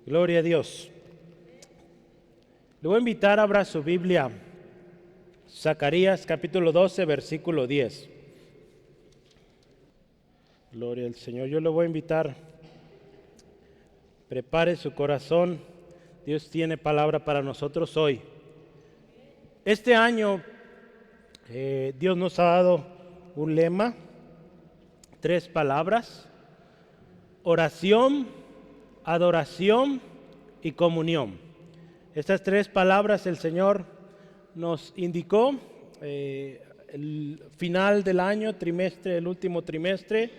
Gloria a Dios. Le voy a invitar a abrir su Biblia, Zacarías capítulo 12, versículo 10. Gloria al Señor. Yo le voy a invitar, prepare su corazón. Dios tiene palabra para nosotros hoy. Este año Dios nos ha dado un lema, 3 palabras: oración, adoración y comunión. Estas 3 palabras el Señor nos indicó el final del año, trimestre, el último trimestre,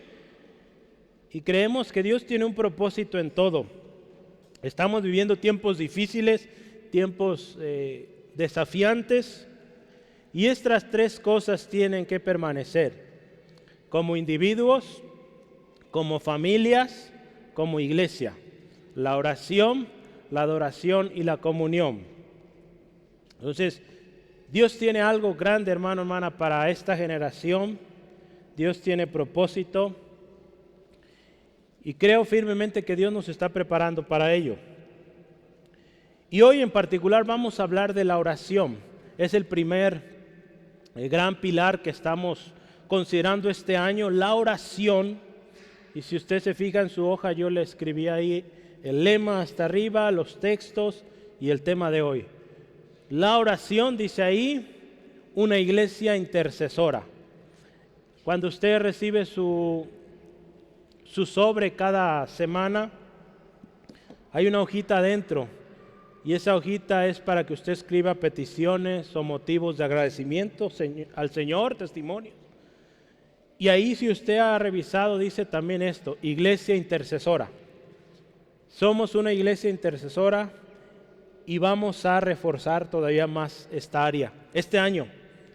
y creemos que Dios tiene un propósito en todo. Estamos viviendo tiempos difíciles, tiempos desafiantes, y estas 3 cosas tienen que permanecer: como individuos, como familias, como iglesia: la oración, la adoración y la comunión. Entonces, Dios tiene algo grande, hermano, hermana, para esta generación. Dios tiene propósito y creo firmemente que Dios nos está preparando para ello. Y hoy en particular vamos a hablar de la oración. Es el gran pilar que estamos considerando este año, la oración. Y si usted se fija en su hoja, yo le escribí ahí el lema hasta arriba, los textos y el tema de hoy. La oración, dice ahí, una iglesia intercesora. Cuando usted recibe su sobre cada semana, hay una hojita adentro, y esa hojita es para que usted escriba peticiones o motivos de agradecimiento al Señor, testimonios. Y ahí, si usted ha revisado, dice también esto: iglesia intercesora. Somos una iglesia intercesora y vamos a reforzar todavía más esta área este año,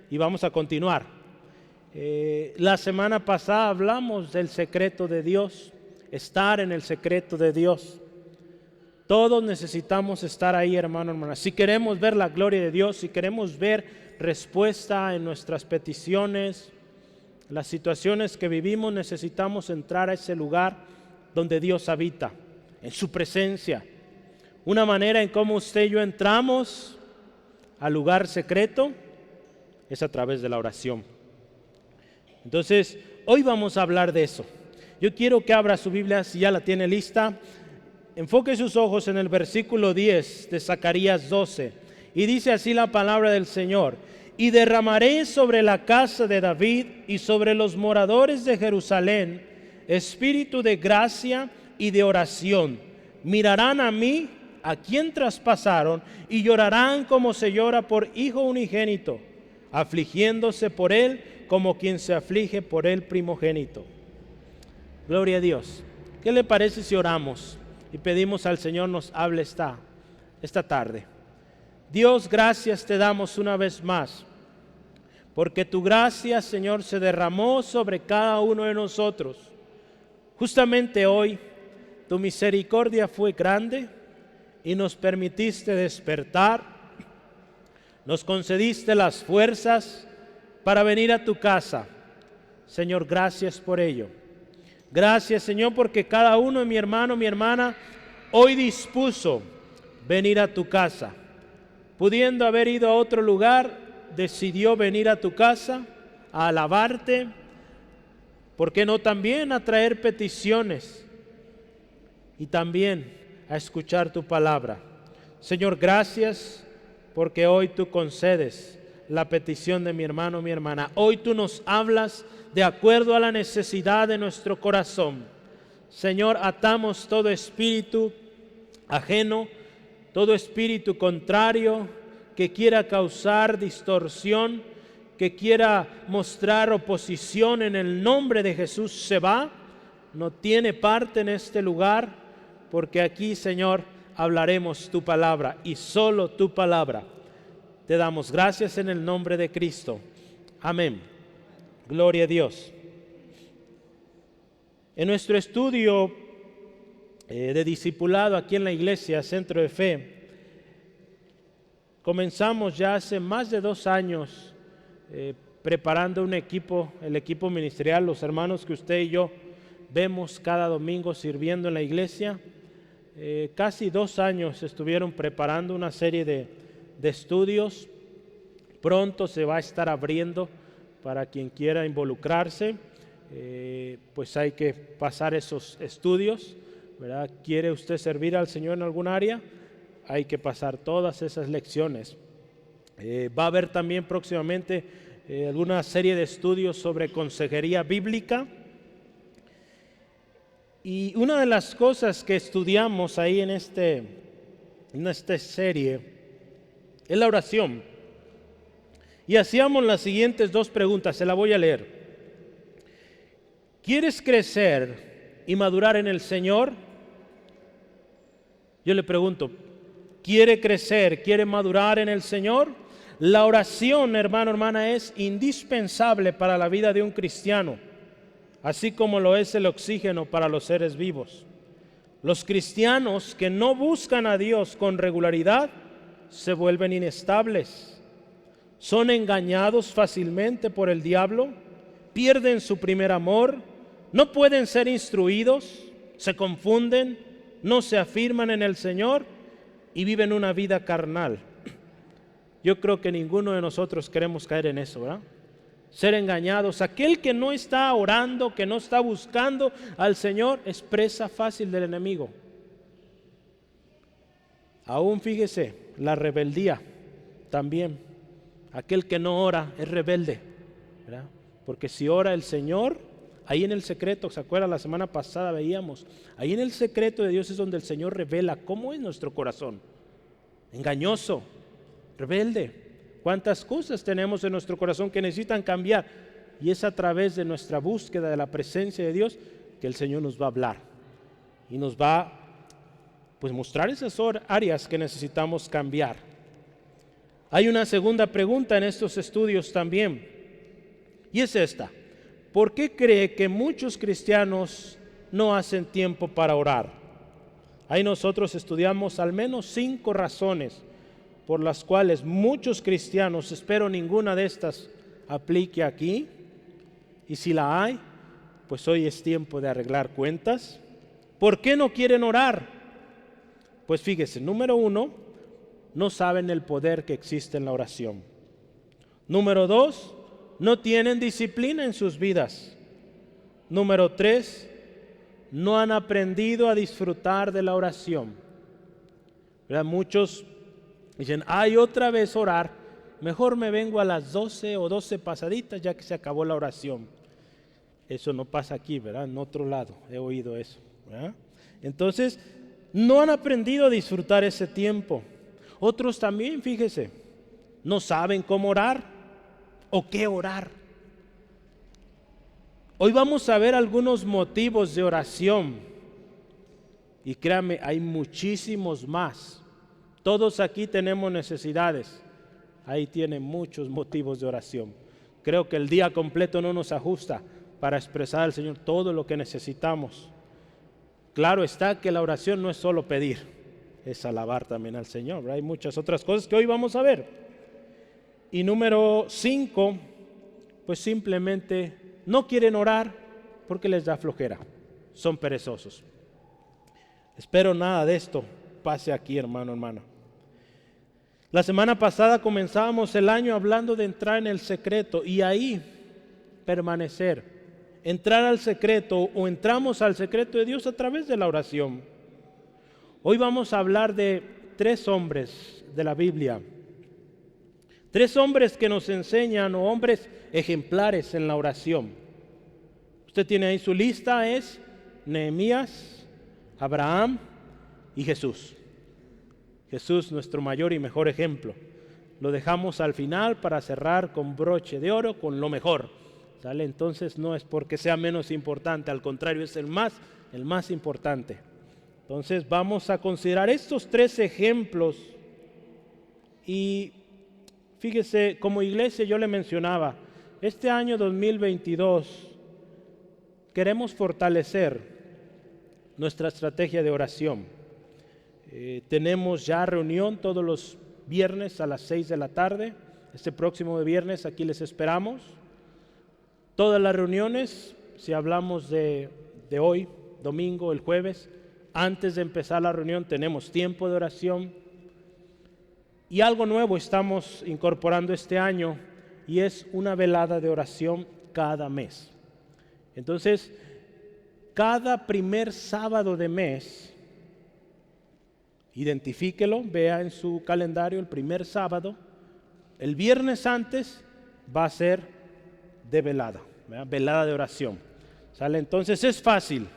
y vamos a continuar. La semana pasada hablamos del secreto de Dios, estar en el secreto de Dios. Todos necesitamos estar ahí, hermano, hermana. Si queremos ver la gloria de Dios, si queremos ver respuesta en nuestras peticiones, las situaciones que vivimos, necesitamos entrar a ese lugar donde Dios habita, en su presencia. Una manera en cómo usted y yo entramos al lugar secreto es a través de la oración. Entonces, hoy vamos a hablar de eso. Yo quiero que abra su Biblia, si ya la tiene lista. Enfoque sus ojos en el versículo 10 de Zacarías 12. Y dice así la palabra del Señor: y derramaré sobre la casa de David y sobre los moradores de Jerusalén espíritu de gracia y de oración. Mirarán a mí, a quien traspasaron, y llorarán como se llora por hijo unigénito, afligiéndose por él como quien se aflige por el primogénito. Gloria a Dios. ¿Qué le parece si oramos y pedimos al Señor nos hable esta tarde? Dios, gracias te damos una vez más, porque tu gracia, Señor, se derramó sobre cada uno de nosotros. Justamente hoy, tu misericordia fue grande y nos permitiste despertar, nos concediste las fuerzas para venir a tu casa. Señor, gracias por ello. Gracias, Señor, porque cada uno de mi hermano, mi hermana, hoy dispuso venir a tu casa. Pudiendo haber ido a otro lugar, decidió venir a tu casa a alabarte. ¿Por qué no también a traer peticiones y también a escuchar tu palabra? Señor, gracias porque hoy tú concedes la petición de mi hermano, mi hermana. Hoy tú nos hablas de acuerdo a la necesidad de nuestro corazón. Señor, atamos todo espíritu ajeno, todo espíritu contrario que quiera causar distorsión, que quiera mostrar oposición. En el nombre de Jesús se va, no tiene parte en este lugar, porque aquí, Señor, hablaremos tu palabra y solo tu palabra. Te damos gracias en el nombre de Cristo. Amén. Gloria a Dios. En nuestro estudio de discipulado aquí en la iglesia Centro de Fe, comenzamos ya hace más de 2 años preparando un equipo, el equipo ministerial, los hermanos que usted y yo vemos cada domingo sirviendo en la iglesia. casi 2 años estuvieron preparando una serie de estudios. Pronto se va a estar abriendo para quien quiera involucrarse. Pues hay que pasar esos estudios, ¿verdad? ¿Quiere usted servir al Señor en algún área? Hay que pasar todas esas lecciones. Va a haber también próximamente alguna serie de estudios sobre consejería bíblica. Y una de las cosas que estudiamos ahí en esta serie es la oración. Y hacíamos las siguientes 2 preguntas, se la voy a leer. ¿Quieres crecer y madurar en el Señor? Yo le pregunto, ¿quiere crecer, quiere madurar en el Señor? La oración, hermano, hermana, es indispensable para la vida de un cristiano, así como lo es el oxígeno para los seres vivos. Los cristianos que no buscan a Dios con regularidad se vuelven inestables. Son engañados fácilmente por el diablo, pierden su primer amor, no pueden ser instruidos, se confunden, no se afirman en el Señor y viven una vida carnal. Yo creo que ninguno de nosotros queremos caer en eso, ¿verdad? Ser engañados. Aquel que no está orando, que no está buscando al Señor, es presa fácil del enemigo. Aún fíjese, la rebeldía también. Aquel que no ora es rebelde, ¿verdad? Porque si ora el Señor, ahí en el secreto, ¿se acuerdan? La semana pasada veíamos, ahí en el secreto de Dios es donde el Señor revela cómo es nuestro corazón. Engañoso, rebelde. ¿Cuántas cosas tenemos en nuestro corazón que necesitan cambiar? Y es a través de nuestra búsqueda de la presencia de Dios que el Señor nos va a hablar y nos va pues mostrar esas áreas que necesitamos cambiar. Hay una segunda pregunta en estos estudios también, y es esta: ¿por qué cree que muchos cristianos no hacen tiempo para orar? Ahí nosotros estudiamos al menos 5 razones por las cuales muchos cristianos, espero ninguna de estas aplique aquí, y si la hay, pues hoy es tiempo de arreglar cuentas. ¿Por qué no quieren orar? Pues fíjese, número 1, no saben el poder que existe en la oración. Número 2, no tienen disciplina en sus vidas. Número 3, no han aprendido a disfrutar de la oración. ¿Verdad? Muchos dicen, ay, otra vez orar, mejor me vengo a las 12 o 12 pasaditas ya que se acabó la oración. Eso no pasa aquí, ¿verdad? En otro lado he oído eso, ¿verdad? Entonces, no han aprendido a disfrutar ese tiempo. Otros también, fíjese, no saben cómo orar o qué orar. Hoy vamos a ver algunos motivos de oración. Y créame, hay muchísimos más. Todos aquí tenemos necesidades. Ahí tienen muchos motivos de oración. Creo que el día completo no nos ajusta para expresar al Señor todo lo que necesitamos. Claro está que la oración no es solo pedir, es alabar también al Señor, ¿verdad? Hay muchas otras cosas que hoy vamos a ver. Y número 5, pues simplemente no quieren orar porque les da flojera, son perezosos. Espero nada de esto pase aquí, hermano, hermana. La semana pasada comenzábamos el año hablando de entrar en el secreto y ahí permanecer. Entrar al secreto o entramos al secreto de Dios a través de la oración. Hoy vamos a hablar de 3 hombres de la Biblia. 3 hombres que nos enseñan, o hombres ejemplares en la oración. Usted tiene ahí su lista, es Nehemías, Abraham y Jesús. Jesús, nuestro mayor y mejor ejemplo. Lo dejamos al final para cerrar con broche de oro, con lo mejor. ¿Sale? Entonces no es porque sea menos importante, al contrario, es el más importante. Entonces vamos a considerar estos 3 ejemplos y fíjese, como iglesia yo le mencionaba, este año 2022 queremos fortalecer nuestra estrategia de oración. Tenemos ya reunión todos los viernes a las 6 de la tarde. Este próximo viernes aquí les esperamos. Todas las reuniones, si hablamos de hoy, domingo, el jueves, antes de empezar la reunión tenemos tiempo de oración. Y algo nuevo estamos incorporando este año y es una velada de oración cada mes. Entonces, cada primer sábado de mes, identifíquelo, vea en su calendario el primer sábado, el viernes antes va a ser de velada, ¿verdad? Velada de oración. ¿Sale? Entonces es fácil.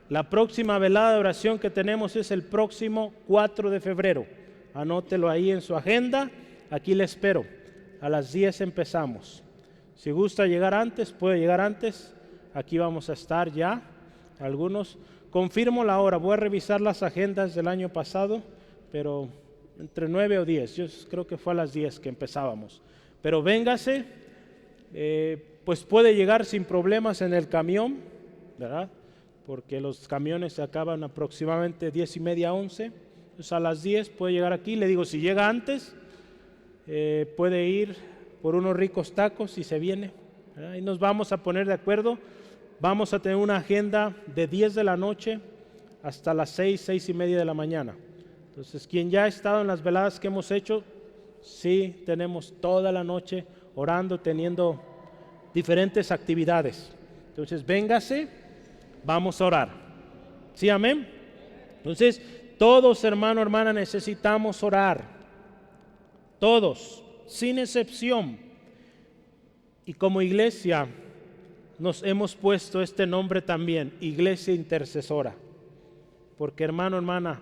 La próxima velada de oración que tenemos es el próximo 4 de febrero. Anótelo ahí en su agenda. Aquí le espero. A las 10 empezamos. Si gusta llegar antes, puede llegar antes. Aquí vamos a estar ya. Algunos. Confirmo la hora. Voy a revisar las agendas del año pasado, pero entre 9 o 10. Yo creo que fue a las 10 que empezábamos. Pero véngase. Pues puede llegar sin problemas en el camión, ¿verdad? Porque los camiones se acaban aproximadamente 10:30, 11. Entonces a las 10 puede llegar aquí. Le digo, si llega antes, puede ir por unos ricos tacos y se viene, ¿verdad? Y nos vamos a poner de acuerdo. Vamos a tener una agenda de 10 de la noche hasta las 6, 6:30 de la mañana. Entonces, quien ya ha estado en las veladas que hemos hecho, sí, tenemos toda la noche orando, teniendo diferentes actividades. Entonces, véngase, vamos a orar. ¿Sí, amén? Entonces, todos, hermano, hermana, necesitamos orar. Todos, sin excepción. Y como iglesia, nos hemos puesto este nombre también, Iglesia Intercesora. Porque, hermano, hermana,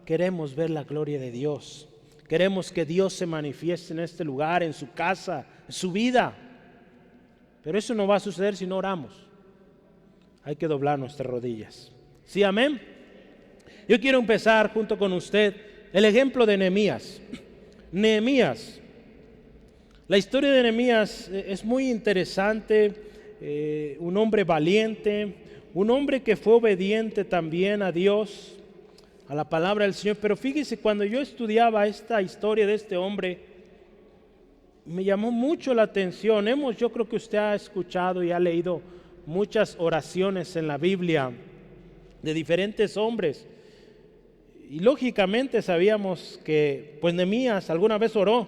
queremos ver la gloria de Dios. Queremos que Dios se manifieste en este lugar, en su casa, en su vida. Pero eso no va a suceder si no oramos. Hay que doblar nuestras rodillas. ¿Sí, amén? Yo quiero empezar junto con usted el ejemplo de Nehemías. Nehemías. La historia de Nehemías es muy interesante. Un hombre valiente, un hombre que fue obediente también a Dios, a la palabra del Señor. Pero fíjese, cuando yo estudiaba esta historia de este hombre, me llamó mucho la atención. Yo creo que usted ha escuchado y ha leído muchas oraciones en la Biblia de diferentes hombres. Y lógicamente sabíamos que pues Nehemías alguna vez oró,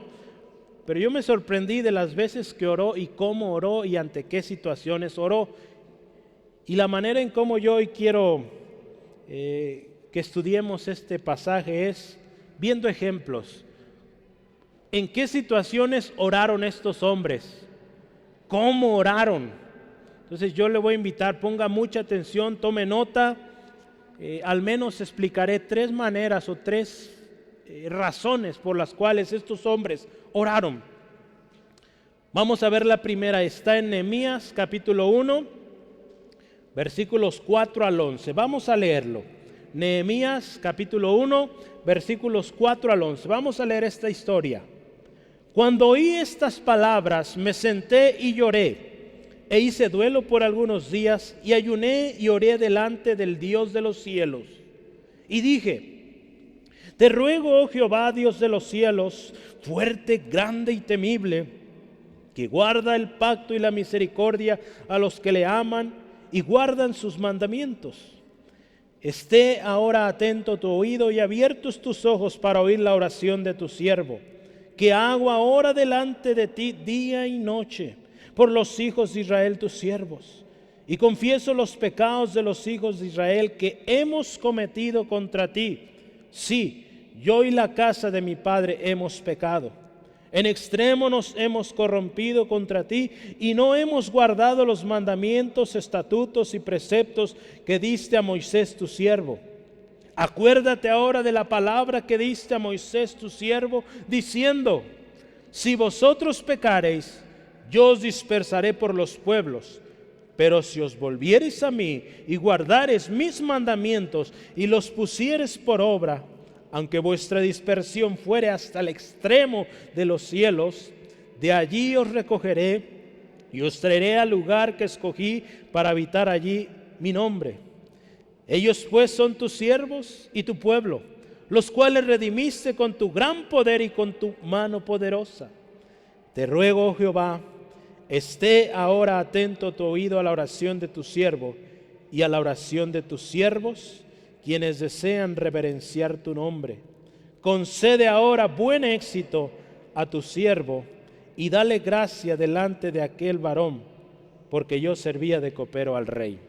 pero yo me sorprendí de las veces que oró y cómo oró y ante qué situaciones oró. Y la manera en cómo yo hoy quiero que estudiemos este pasaje es viendo ejemplos. ¿En qué situaciones oraron estos hombres? ¿Cómo oraron? Entonces yo le voy a invitar, ponga mucha atención, tome nota. Al menos explicaré 3 maneras o 3 razones por las cuales estos hombres oraron. Vamos a ver la primera, está en Nehemías capítulo 1, versículos 4 al 11. Vamos a leerlo. Nehemías capítulo 1, versículos 4 al 11. Vamos a leer esta historia. Cuando oí estas palabras, me senté y lloré, e hice duelo por algunos días, y ayuné y oré delante del Dios de los cielos. Y dije: te ruego, oh Jehová, Dios de los cielos, fuerte, grande y temible, que guarda el pacto y la misericordia a los que le aman y guardan sus mandamientos. Esté ahora atento tu oído y abiertos tus ojos para oír la oración de tu siervo, que hago ahora delante de ti día y noche, por los hijos de Israel tus siervos. Y confieso los pecados de los hijos de Israel que hemos cometido contra ti. Sí, yo y la casa de mi padre hemos pecado. En extremo nos hemos corrompido contra ti y no hemos guardado los mandamientos, estatutos y preceptos que diste a Moisés tu siervo. Acuérdate ahora de la palabra que diste a Moisés tu siervo, diciendo: si vosotros pecareis, yo os dispersaré por los pueblos. Pero si os volviereis a mí y guardareis mis mandamientos y los pusiereis por obra, aunque vuestra dispersión fuere hasta el extremo de los cielos, de allí os recogeré y os traeré al lugar que escogí para habitar allí mi nombre. Ellos pues son tus siervos y tu pueblo, los cuales redimiste con tu gran poder y con tu mano poderosa. Te ruego, oh Jehová, esté ahora atento tu oído a la oración de tu siervo y a la oración de tus siervos quienes desean reverenciar tu nombre. Concede ahora buen éxito a tu siervo y dale gracia delante de aquel varón, porque yo servía de copero al rey.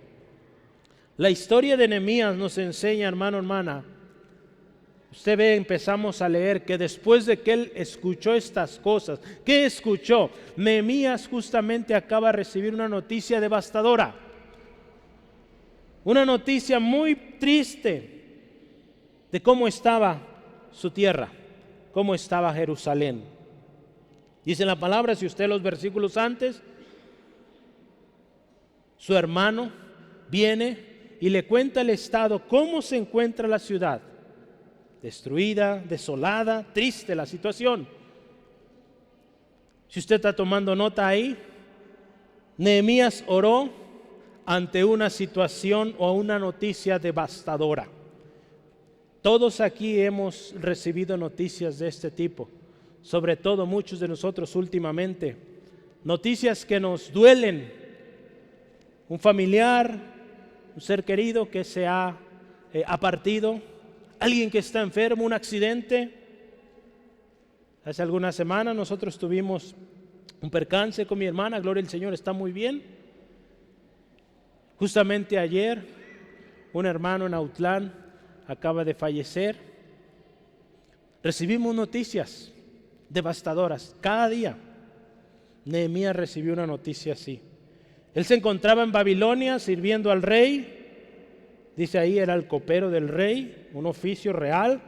La historia de Nehemías nos enseña, hermano, hermana. Usted ve, empezamos a leer que después de que él escuchó estas cosas, ¿qué escuchó? Nehemías justamente acaba de recibir una noticia devastadora. Una noticia muy triste de cómo estaba su tierra, cómo estaba Jerusalén. Dice la palabra, si usted los versículos antes, su hermano viene y le cuenta el estado, cómo se encuentra la ciudad. Destruida, desolada, triste la situación. Si usted está tomando nota ahí, Nehemías oró ante una situación o una noticia devastadora. Todos aquí hemos recibido noticias de este tipo, sobre todo muchos de nosotros últimamente. Noticias que nos duelen. Un familiar, un ser querido que se ha partido, alguien que está enfermo, un accidente. Hace algunas semanas nosotros tuvimos un percance con mi hermana, gloria al Señor, está muy bien. Justamente ayer, un hermano en Autlán acaba de fallecer. Recibimos noticias devastadoras cada día. Nehemías recibió una noticia así. Él se encontraba en Babilonia sirviendo al rey. Dice ahí, era el copero del rey, un oficio real.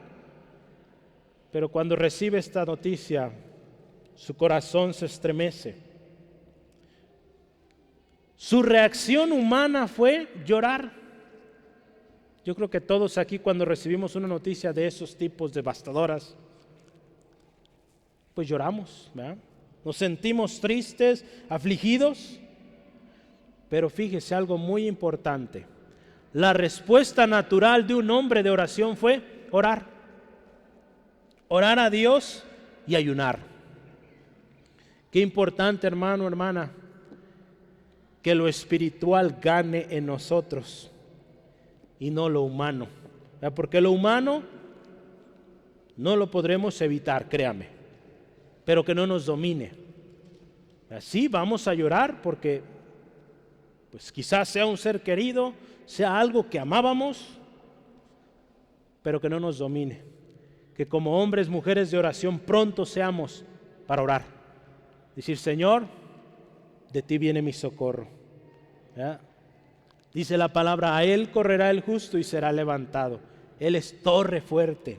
Pero cuando recibe esta noticia, su corazón se estremece. Su reacción humana fue llorar. Yo creo que todos aquí, cuando recibimos una noticia de esos tipos devastadoras, pues lloramos, ¿verdad? Nos sentimos tristes, afligidos. Pero fíjese algo muy importante. La respuesta natural de un hombre de oración fue orar. Orar a Dios y ayunar. Qué importante, hermano, hermana, que lo espiritual gane en nosotros y no lo humano. Porque lo humano no lo podremos evitar, créame, pero que no nos domine. Así vamos a llorar porque pues quizás sea un ser querido, sea algo que amábamos, pero que no nos domine. Que como hombres, mujeres de oración pronto seamos para orar. Decir, Señor, de ti viene mi socorro. ¿Ya? Dice la palabra, a él correrá el justo y será levantado. Él es torre fuerte.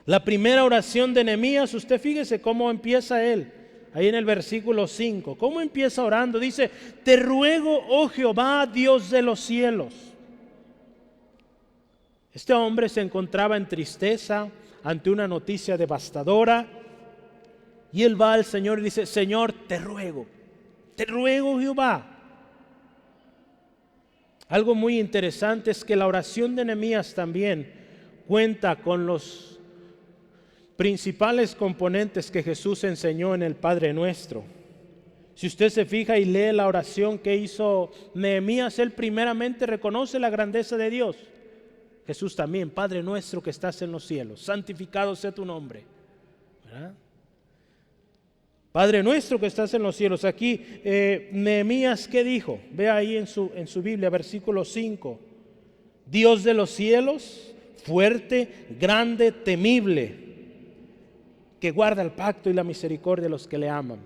La primera oración de Nehemías, usted fíjese cómo empieza él. Ahí en el versículo 5, ¿cómo empieza orando? Dice, te ruego, oh Jehová, Dios de los cielos. Este hombre se encontraba en tristeza ante una noticia devastadora. Y él va al Señor y dice, Señor, te ruego Jehová. Algo muy interesante es que la oración de Nehemías también cuenta con los principales componentes que Jesús enseñó en el Padre Nuestro. Si usted se fija y lee la oración que hizo Nehemías, él primeramente reconoce la grandeza de Dios. Jesús también, Padre nuestro que estás en los cielos, santificado sea tu nombre. ¿Verdad? Padre nuestro que estás en los cielos. Aquí Nehemías, ¿qué dijo? Ve ahí en su Biblia, versículo 5. Dios de los cielos, fuerte, grande, temible, que guarda el pacto y la misericordia de los que le aman.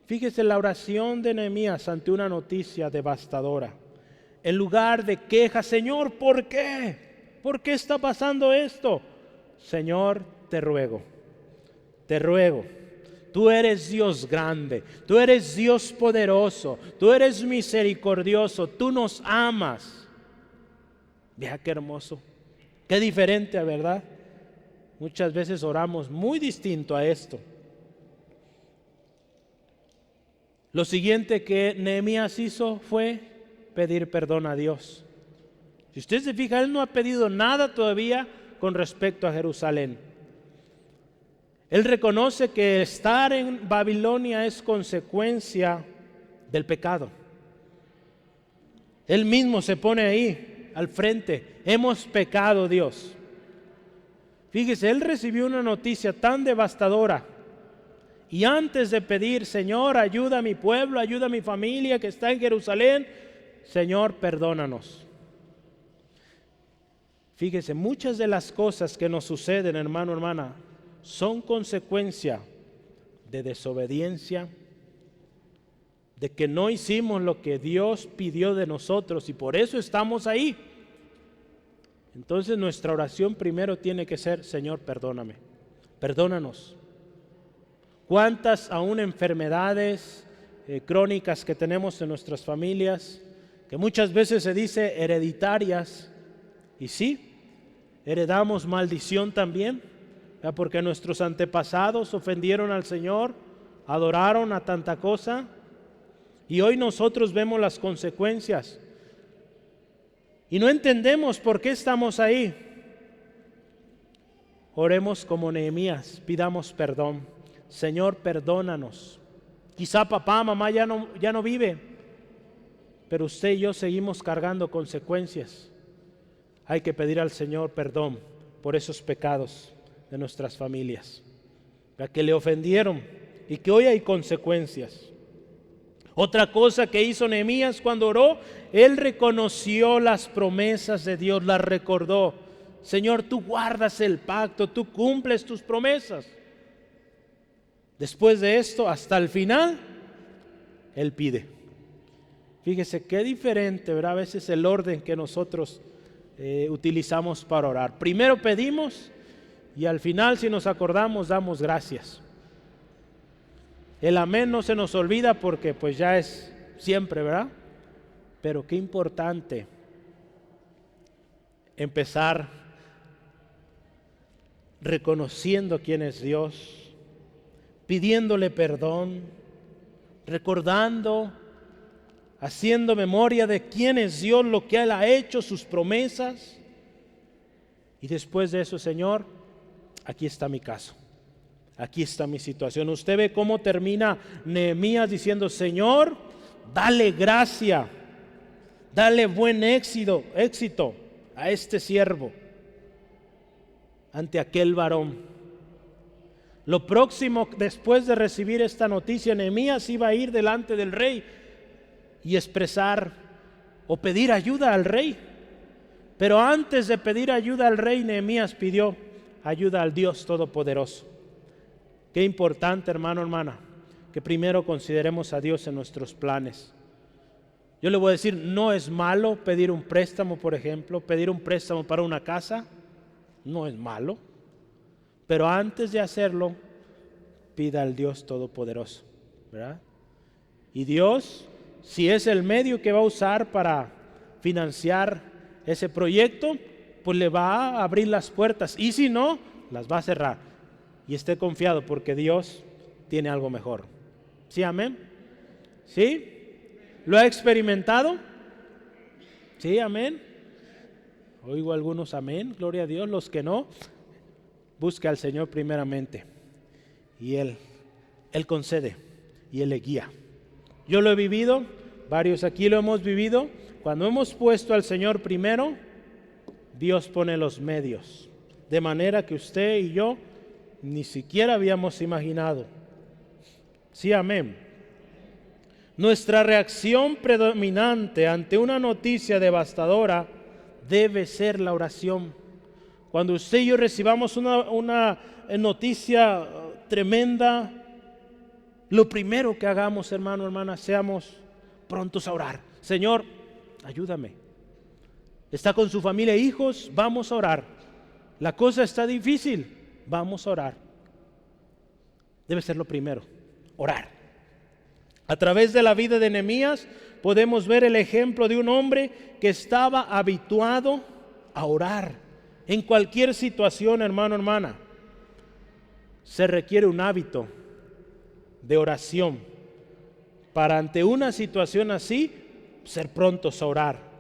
Fíjese la oración de Nehemías ante una noticia devastadora. En lugar de queja, Señor, ¿por qué? ¿Por qué está pasando esto? Señor, te ruego, tú eres Dios grande, tú eres Dios poderoso, tú eres misericordioso, tú nos amas. Vea qué hermoso, qué diferente, ¿verdad? Muchas veces oramos muy distinto a esto. Lo siguiente que Nehemías hizo fue pedir perdón a Dios. Si usted se fija, él no ha pedido nada todavía con respecto a Jerusalén. Él reconoce que estar en Babilonia es consecuencia del pecado. Él mismo se pone ahí al frente. Hemos pecado, Dios. Fíjese, él recibió una noticia tan devastadora. Y antes de pedir, Señor, ayuda a mi pueblo, ayuda a mi familia que está en Jerusalén, Señor, perdónanos. Fíjese, muchas de las cosas que nos suceden, hermano, hermana, son consecuencia de desobediencia, de que no hicimos lo que Dios pidió de nosotros y por eso estamos ahí. Entonces nuestra oración primero tiene que ser, Señor, perdóname, perdónanos. ¿Cuántas aún enfermedades crónicas que tenemos en nuestras familias, que muchas veces se dice hereditarias? Y sí, heredamos maldición también, porque nuestros antepasados ofendieron al Señor, adoraron a tanta cosa, y hoy nosotros vemos las consecuencias. Y no entendemos por qué estamos ahí. Oremos como Nehemías, pidamos perdón. Señor, perdónanos. Quizá papá, mamá ya no vive, pero usted y yo seguimos cargando consecuencias. Hay que pedir al Señor perdón por esos pecados de nuestras familias, ya que le ofendieron y que hoy hay consecuencias. Otra cosa que hizo Nehemías cuando oró, él reconoció las promesas de Dios, las recordó. Señor, tú guardas el pacto, tú cumples tus promesas. Después de esto, hasta el final, él pide. Fíjese qué diferente, ¿verdad? A veces el orden que nosotros utilizamos para orar. Primero pedimos y al final, si nos acordamos, damos gracias. El amén no se nos olvida porque pues ya es siempre, ¿verdad? Pero qué importante empezar reconociendo quién es Dios, pidiéndole perdón, recordando, haciendo memoria de quién es Dios, lo que Él ha hecho, sus promesas. Y después de eso, Señor, aquí está mi caso. Aquí está mi situación. Usted ve cómo termina Nehemías diciendo, Señor, dale gracia, dale buen éxito a este siervo ante aquel varón. Lo próximo, después de recibir esta noticia, Nehemías iba a ir delante del rey y expresar o pedir ayuda al rey. Pero antes de pedir ayuda al rey, Nehemías pidió ayuda al Dios Todopoderoso. Qué importante, hermano, hermana, que primero consideremos a Dios en nuestros planes. Yo le voy a decir, no es malo pedir un préstamo, por ejemplo, pedir un préstamo para una casa, no es malo. Pero antes de hacerlo, pida al Dios Todopoderoso, ¿verdad? Y Dios, si es el medio que va a usar para financiar ese proyecto, pues le va a abrir las puertas. Y si no, las va a cerrar. Y esté confiado porque Dios tiene algo mejor. ¿Sí, amén? ¿Sí? ¿Lo ha experimentado? ¿Sí, amén? Oigo algunos amén, gloria a Dios. Los que no, busque al Señor primeramente. Y Él concede y Él le guía. Yo lo he vivido, varios aquí lo hemos vivido. Cuando hemos puesto al Señor primero, Dios pone los medios. De manera que usted y yo ni siquiera habíamos imaginado. Sí, amén. Nuestra reacción predominante ante una noticia devastadora debe ser la oración. Cuando usted y yo recibamos una noticia tremenda, lo primero que hagamos, hermano, hermana, seamos prontos a orar. Señor, ayúdame. Está con su familia e hijos, vamos a orar. La cosa está difícil, vamos a orar. Debe ser lo primero, orar. A través de la vida de Nehemías podemos ver el ejemplo de un hombre que estaba habituado a orar. En cualquier situación, hermano, hermana, se requiere un hábito de oración para ante una situación así ser prontos a orar.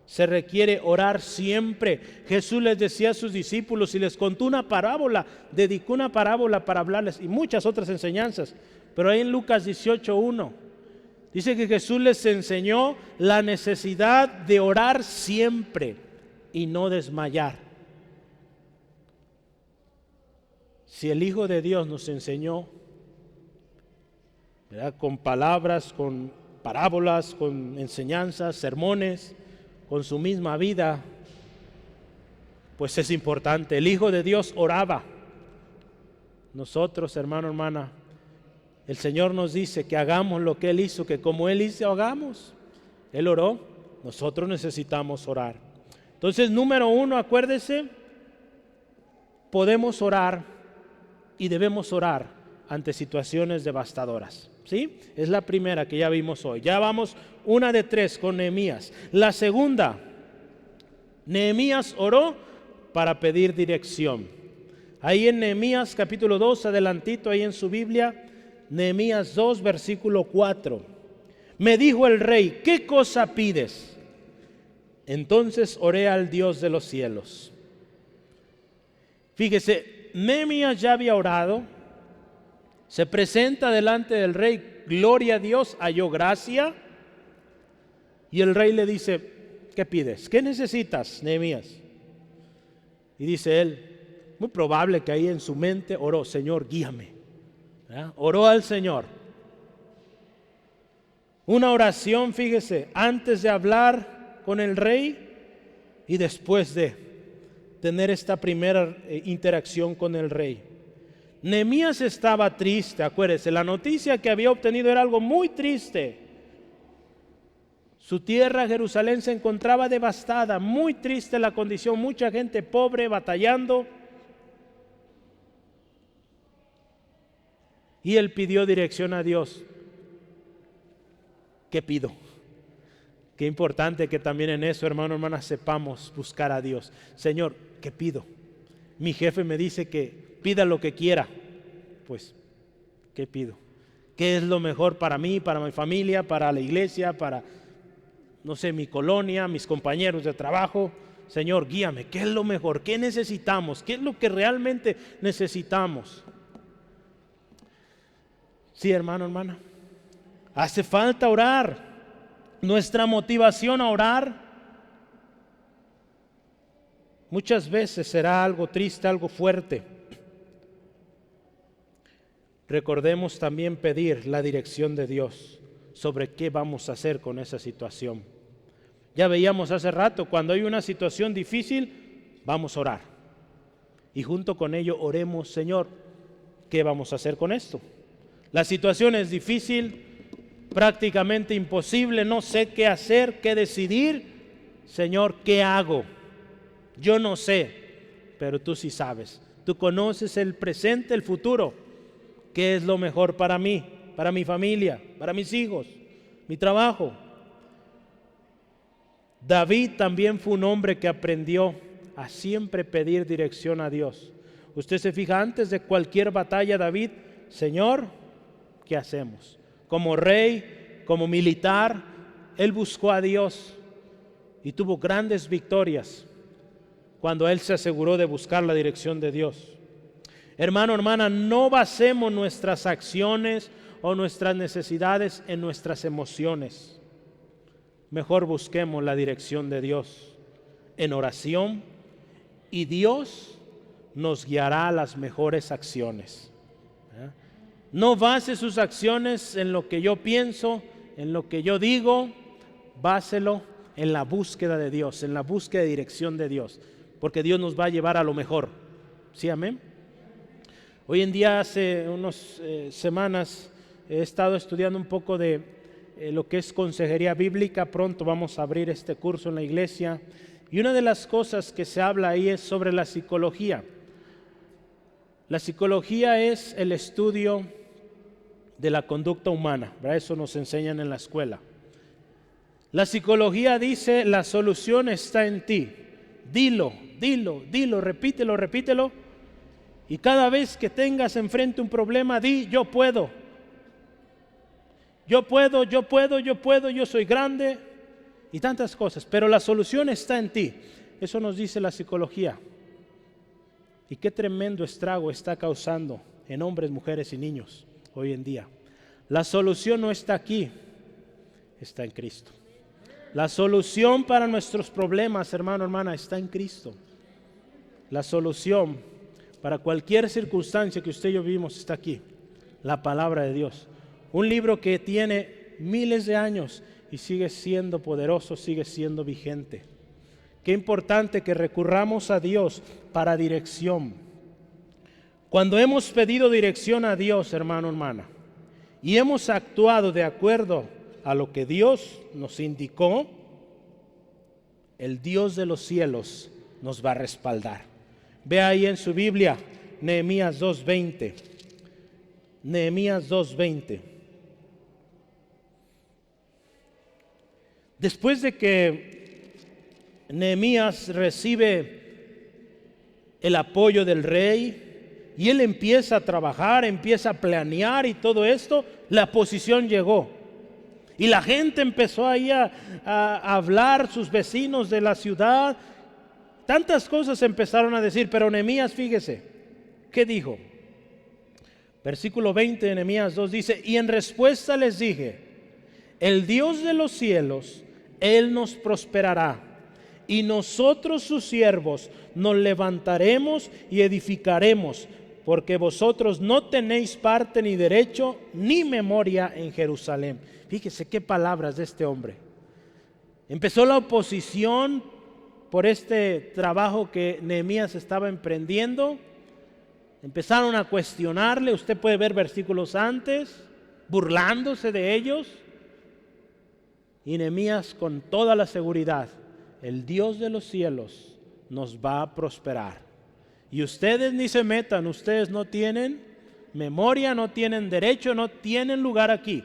Se requiere orar siempre. Jesús les decía a sus discípulos y les contó una parábola, dedicó una parábola para hablarles y muchas otras enseñanzas. Pero ahí en Lucas 18:1 Dice que Jesús les enseñó la necesidad de orar siempre y no desmayar. Si el Hijo de Dios nos enseñó, ¿verdad?, con palabras, con parábolas, con enseñanzas, sermones, con su misma vida, pues es importante. El Hijo de Dios oraba. Nosotros, hermano, hermana, el Señor nos dice que hagamos lo que Él hizo, que como Él hizo, hagamos. Él oró, nosotros necesitamos orar. Entonces, número 1, acuérdese, podemos orar y debemos orar ante situaciones devastadoras. ¿Sí? Es la primera que ya vimos hoy. Ya vamos 1 de 3 con Nehemías. La segunda, Nehemías oró para pedir dirección. Ahí en Nehemías capítulo 2, adelantito ahí en su Biblia, Nehemías 2, versículo 4. Me dijo el rey, ¿qué cosa pides? Entonces oré al Dios de los cielos. Fíjese, Nehemías ya había orado, se presenta delante del rey, gloria a Dios, halló gracia, y el rey le dice, ¿qué pides? ¿Qué necesitas, Nehemías? Y dice él, muy probable que ahí en su mente oró, Señor, guíame. ¿verdad? Oró al Señor. Una oración, fíjese, antes de hablar con el rey y después de tener esta primera interacción con el rey. Nehemías estaba triste, acuérdese, la noticia que había obtenido era algo muy triste. Su tierra, Jerusalén, se encontraba devastada, muy triste la condición, mucha gente pobre, batallando. Y él pidió dirección a Dios. ¿Qué pido? Qué importante que también en eso, hermano, hermana, sepamos buscar a Dios. Señor, ¿qué pido? Mi jefe me dice que pida lo que quiera. Pues, ¿qué pido? ¿Qué es lo mejor para mí, para mi familia, para la iglesia, para, no sé, mi colonia, mis compañeros de trabajo? Señor, guíame. ¿Qué es lo mejor? ¿Qué necesitamos? ¿Qué es lo que realmente necesitamos? Sí, hermano, hermana. Hace falta orar. Nuestra motivación a orar muchas veces será algo triste, algo fuerte. Recordemos también pedir la dirección de Dios sobre qué vamos a hacer con esa situación. Ya veíamos hace rato, cuando hay una situación difícil, vamos a orar. Y junto con ello oremos, Señor, ¿qué vamos a hacer con esto? La situación es difícil, prácticamente imposible, no sé qué hacer, qué decidir. Señor, ¿qué hago? Yo no sé, pero tú sí sabes. Tú conoces el presente, el futuro. ¿Qué es lo mejor para mí, para mi familia, para mis hijos, mi trabajo? David también fue un hombre que aprendió a siempre pedir dirección a Dios. Usted se fija, antes de cualquier batalla, David, Señor, ¿qué hacemos? Como rey, como militar, él buscó a Dios y tuvo grandes victorias cuando él se aseguró de buscar la dirección de Dios. Hermano, hermana, no basemos nuestras acciones o nuestras necesidades en nuestras emociones. Mejor busquemos la dirección de Dios en oración y Dios nos guiará a las mejores acciones. No base sus acciones en lo que yo pienso, en lo que yo digo, báselo en la búsqueda de Dios, en la búsqueda de dirección de Dios, porque Dios nos va a llevar a lo mejor. ¿Sí, amén? Hoy en día, hace unas semanas, he estado estudiando un poco de lo que es consejería bíblica. Pronto vamos a abrir este curso en la iglesia. Y una de las cosas que se habla ahí es sobre la psicología. La psicología es el estudio de la conducta humana, ¿verdad? Eso nos enseñan en la escuela. La psicología dice, la solución está en ti. Dilo, dilo, dilo, repítelo, repítelo. Y cada vez que tengas enfrente un problema, di, yo puedo. Yo puedo, yo puedo, yo puedo, yo soy grande. Y tantas cosas, pero la solución está en ti. Eso nos dice la psicología. Y qué tremendo estrago está causando en hombres, mujeres y niños hoy en día. La solución no está aquí. está en Cristo. La solución para nuestros problemas, hermano, hermana, está en Cristo. La solución para cualquier circunstancia que usted y yo vivimos está aquí. La palabra de Dios. Un libro que tiene miles de años y sigue siendo poderoso, sigue siendo vigente. Qué importante que recurramos a Dios para dirección. Cuando hemos pedido dirección a Dios, hermano, hermana, y hemos actuado de acuerdo a lo que Dios nos indicó, el Dios de los cielos nos va a respaldar. Ve ahí en su Biblia, Nehemías 2:20. Nehemías 2:20. Después de que Nehemías recibe el apoyo del rey y él empieza a trabajar, empieza a planear y todo esto, la oposición llegó. Y la gente empezó ahí a hablar, sus vecinos de la ciudad. Tantas cosas empezaron a decir, pero Nehemías, fíjese, ¿qué dijo? Versículo 20 de Nehemías 2 dice, y en respuesta les dije, el Dios de los cielos, Él nos prosperará, y nosotros sus siervos nos levantaremos y edificaremos, porque vosotros no tenéis parte ni derecho ni memoria en Jerusalén. Fíjese qué palabras de este hombre. Empezó la oposición por este trabajo que Nehemías estaba emprendiendo. Empezaron a cuestionarle, usted puede ver versículos antes, burlándose de ellos. Y Nehemías, con toda la seguridad, el Dios de los cielos nos va a prosperar. Y ustedes ni se metan, ustedes no tienen memoria, no tienen derecho, no tienen lugar aquí.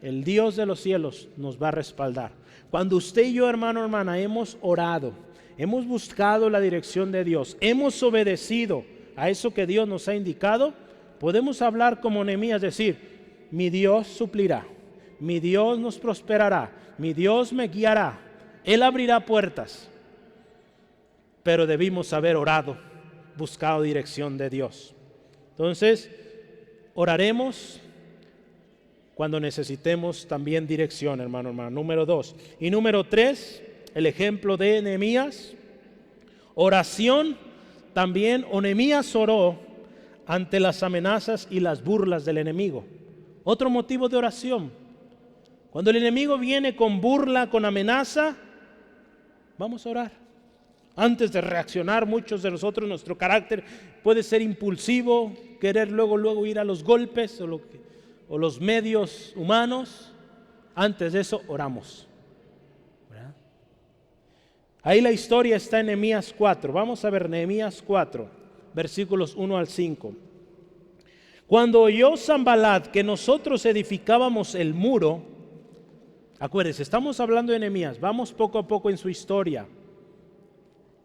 El Dios de los cielos nos va a respaldar. Cuando usted y yo, hermano, hermana, hemos orado, hemos buscado la dirección de Dios, hemos obedecido a eso que Dios nos ha indicado, podemos hablar como Nehemías, decir, mi Dios suplirá, mi Dios nos prosperará, mi Dios me guiará, Él abrirá puertas. Pero debimos haber orado, buscado dirección de Dios. Entonces, oraremos cuando necesitemos también dirección, hermano, hermano. Número 2. Y número 3, el ejemplo de Nehemías. Oración también, Nehemías oró ante las amenazas y las burlas del enemigo. Otro motivo de oración. Cuando el enemigo viene con burla, con amenaza, vamos a orar. Antes de reaccionar, muchos de nosotros, nuestro carácter puede ser impulsivo, querer luego ir a los golpes o los medios humanos. Antes de eso, oramos. ¿Verdad? Ahí la historia está en Nehemías 4. Vamos a ver Nehemías 4, versículos 1 al 5. Cuando oyó Sanballat que nosotros edificábamos el muro, acuérdense, estamos hablando de Nehemías, vamos poco a poco en su historia.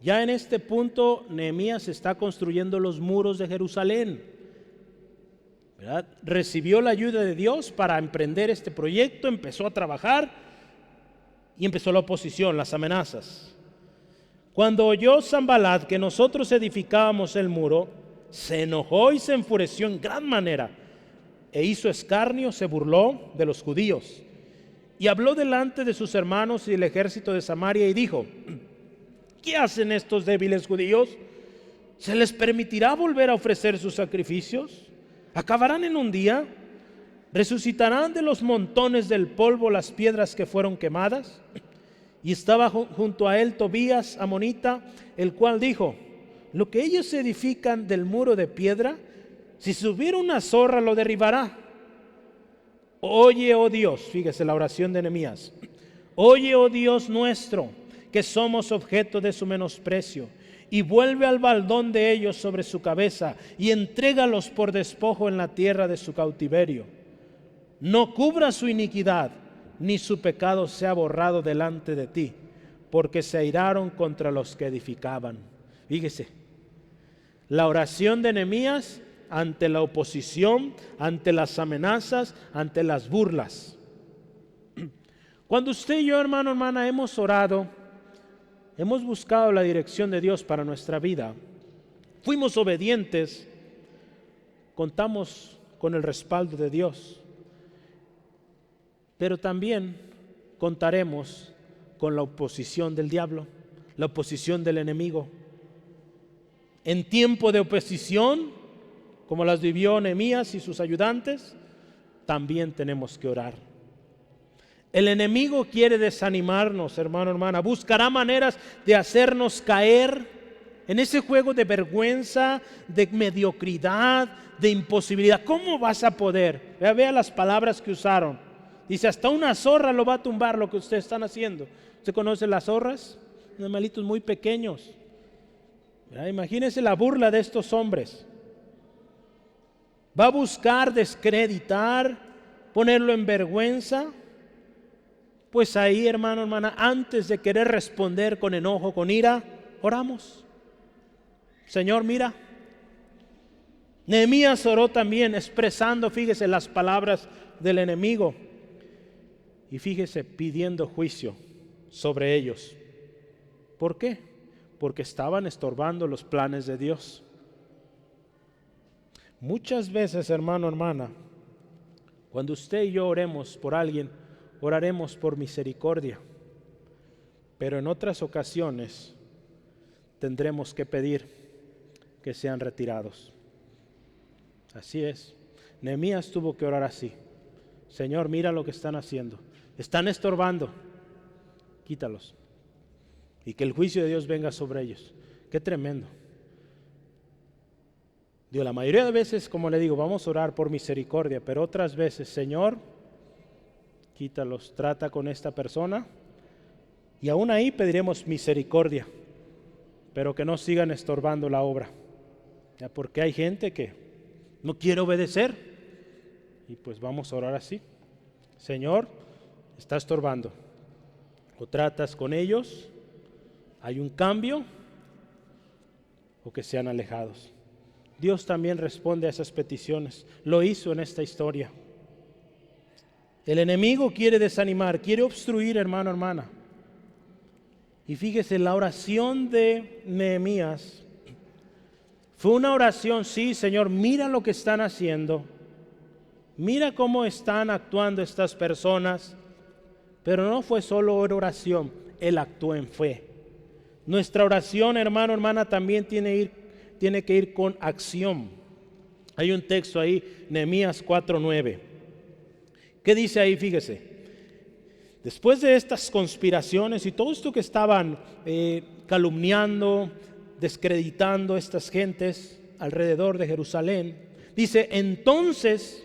Ya en este punto Nehemías está construyendo los muros de Jerusalén, ¿verdad? Recibió la ayuda de Dios para emprender este proyecto, empezó a trabajar y empezó la oposición, las amenazas. Cuando oyó Sanballat que nosotros edificábamos el muro, se enojó y se enfureció en gran manera e hizo escarnio, se burló de los judíos y habló delante de sus hermanos y del ejército de Samaria y dijo, ¿qué hacen estos débiles judíos? ¿Se les permitirá volver a ofrecer sus sacrificios? ¿Acabarán en un día? ¿Resucitarán de los montones del polvo las piedras que fueron quemadas? Y estaba junto a él Tobías amonita, el cual dijo, lo que ellos edifican del muro de piedra, si subiera una zorra lo derribará. Oye, oh Dios, fíjese la oración de Nehemías, oye, oh Dios nuestro, que somos objeto de su menosprecio, y vuelve al baldón de ellos sobre su cabeza, y entrégalos por despojo en la tierra de su cautiverio. No cubra su iniquidad, ni su pecado sea borrado delante de ti, porque se airaron contra los que edificaban. Fíjese, la oración de Nehemías ante la oposición, ante las amenazas, ante las burlas. Cuando usted y yo, hermano, hermana, hemos orado, hemos buscado la dirección de Dios para nuestra vida, fuimos obedientes, contamos con el respaldo de Dios. Pero también contaremos con la oposición del diablo, la oposición del enemigo. En tiempo de oposición, como las vivió Nehemías y sus ayudantes, también tenemos que orar. El enemigo quiere desanimarnos, hermano, hermana. Buscará maneras de hacernos caer en ese juego de vergüenza, de mediocridad, de imposibilidad. ¿Cómo vas a poder? Vea las palabras que usaron. Dice, hasta una zorra lo va a tumbar lo que ustedes están haciendo. ¿Usted conoce las zorras? Animalitos muy pequeños. Imagínense la burla de estos hombres. Va a buscar descreditar, ponerlo en vergüenza. Pues ahí, hermano, hermana, antes de querer responder con enojo, con ira, oramos. Señor, mira. Nehemías oró también expresando, fíjese, las palabras del enemigo. Y fíjese, pidiendo juicio sobre ellos. ¿Por qué? Porque estaban estorbando los planes de Dios. Muchas veces, hermano, hermana, cuando usted y yo oremos por alguien, oraremos por misericordia, pero en otras ocasiones tendremos que pedir que sean retirados. Así es. Nehemías tuvo que orar así. Señor, mira lo que están haciendo. Están estorbando. Quítalos. Y que el juicio de Dios venga sobre ellos. Qué tremendo. Digo, la mayoría de veces, como le digo, vamos a orar por misericordia, pero otras veces, Señor, quítalos, trata con esta persona, y aún ahí pediremos misericordia, pero que no sigan estorbando la obra, ya, porque hay gente que no quiere obedecer, y pues vamos a orar así. Señor, está estorbando, o tratas con ellos, hay un cambio, o que sean alejados. Dios también responde a esas peticiones, lo hizo en esta historia. El enemigo quiere desanimar, quiere obstruir, hermano, hermana. Y fíjese, la oración de Nehemías fue una oración, sí, Señor, mira lo que están haciendo, mira cómo están actuando estas personas, pero no fue solo oración, él actuó en fe. Nuestra oración, hermano, hermana, también tiene que ir con acción. Hay un texto ahí, Nehemías 4:9. ¿Qué dice ahí? Fíjese. Después de estas conspiraciones y todo esto que estaban calumniando, descreditando estas gentes alrededor de Jerusalén, dice, entonces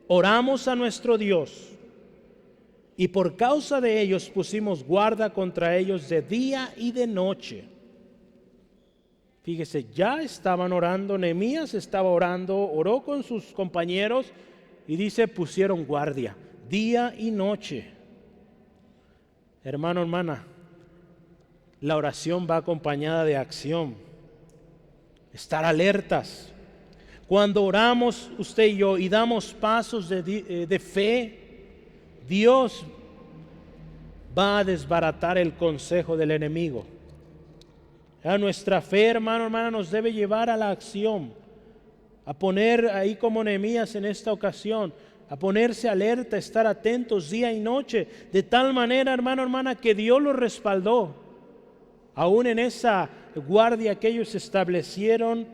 oramos a nuestro Dios y por causa de ellos pusimos guarda contra ellos de día y de noche. Fíjese, ya estaban orando, Nehemías estaba orando, oró con sus compañeros y dice, pusieron guardia, día y noche. Hermano, hermana, la oración va acompañada de acción, estar alertas. Cuando oramos usted y yo y damos pasos de fe, Dios va a desbaratar el consejo del enemigo. A nuestra fe, hermano, hermana, nos debe llevar a la acción, a poner ahí como Nehemías en esta ocasión, a ponerse alerta, estar atentos día y noche, de tal manera, hermano, hermana, que Dios los respaldó. Aún en esa guardia que ellos establecieron,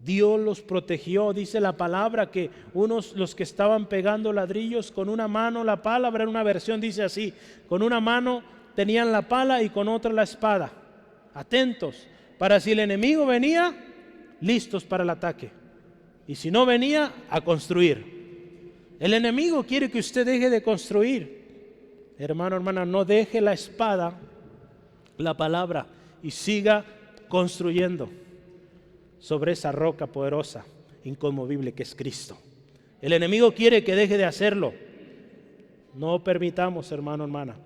Dios los protegió. Dice la palabra que los que estaban pegando ladrillos con una mano, la palabra en una versión dice así, con una mano tenían la pala y con otra la espada. Atentos, para si el enemigo venía, listos para el ataque. Y si no venía, a construir. El enemigo quiere que usted deje de construir. Hermano, hermana, no deje la espada, la palabra, y siga construyendo sobre esa roca poderosa, inconmovible que es Cristo. El enemigo quiere que deje de hacerlo. No permitamos, hermano, hermana.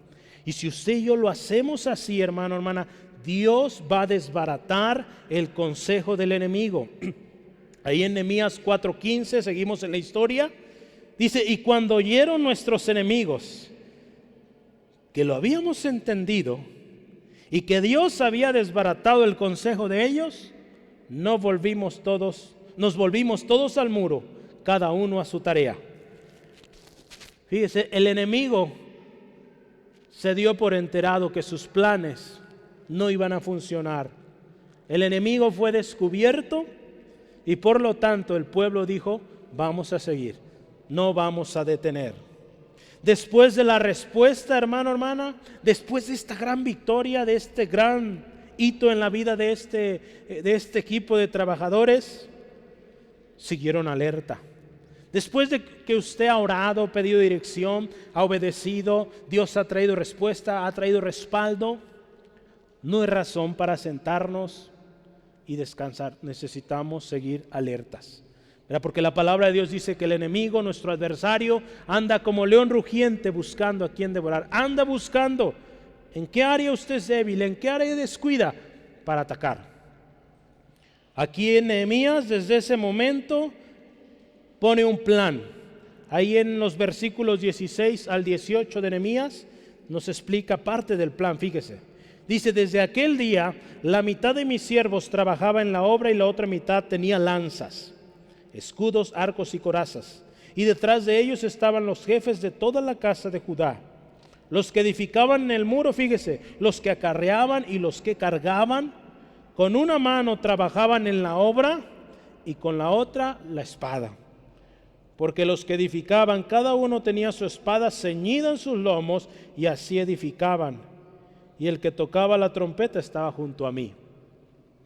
Y si usted y yo lo hacemos así, hermano, hermana, Dios va a desbaratar el consejo del enemigo. Ahí en Nehemías 4:15, seguimos en la historia, dice, y cuando oyeron nuestros enemigos que lo habíamos entendido y que Dios había desbaratado el consejo de ellos, nos volvimos todos al muro, cada uno a su tarea. Fíjese, el enemigo se dio por enterado que sus planes no iban a funcionar. El enemigo fue descubierto y por lo tanto el pueblo dijo, vamos a seguir, no vamos a detener. Después de la respuesta, hermano, hermana, después de esta gran victoria, de este gran hito en la vida de este equipo de trabajadores, siguieron alerta. Después de que usted ha orado, pedido dirección, ha obedecido, Dios ha traído respuesta, ha traído respaldo, no hay razón para sentarnos y descansar. Necesitamos seguir alertas. ¿Verdad? Porque la palabra de Dios dice que el enemigo, nuestro adversario, anda como león rugiente buscando a quien devorar. Anda buscando en qué área usted es débil, en qué área descuida para atacar. Aquí en Nehemías, desde ese momento, pone un plan. Ahí en los versículos 16 al 18 de Nehemías nos explica parte del plan, fíjese. Dice, desde aquel día la mitad de mis siervos trabajaba en la obra y la otra mitad tenía lanzas, escudos, arcos y corazas. Y detrás de ellos estaban los jefes de toda la casa de Judá. Los que edificaban en el muro, fíjese, los que acarreaban y los que cargaban. Con una mano trabajaban en la obra y con la otra la espada. Porque los que edificaban, cada uno tenía su espada ceñida en sus lomos y así edificaban. Y el que tocaba la trompeta estaba junto a mí.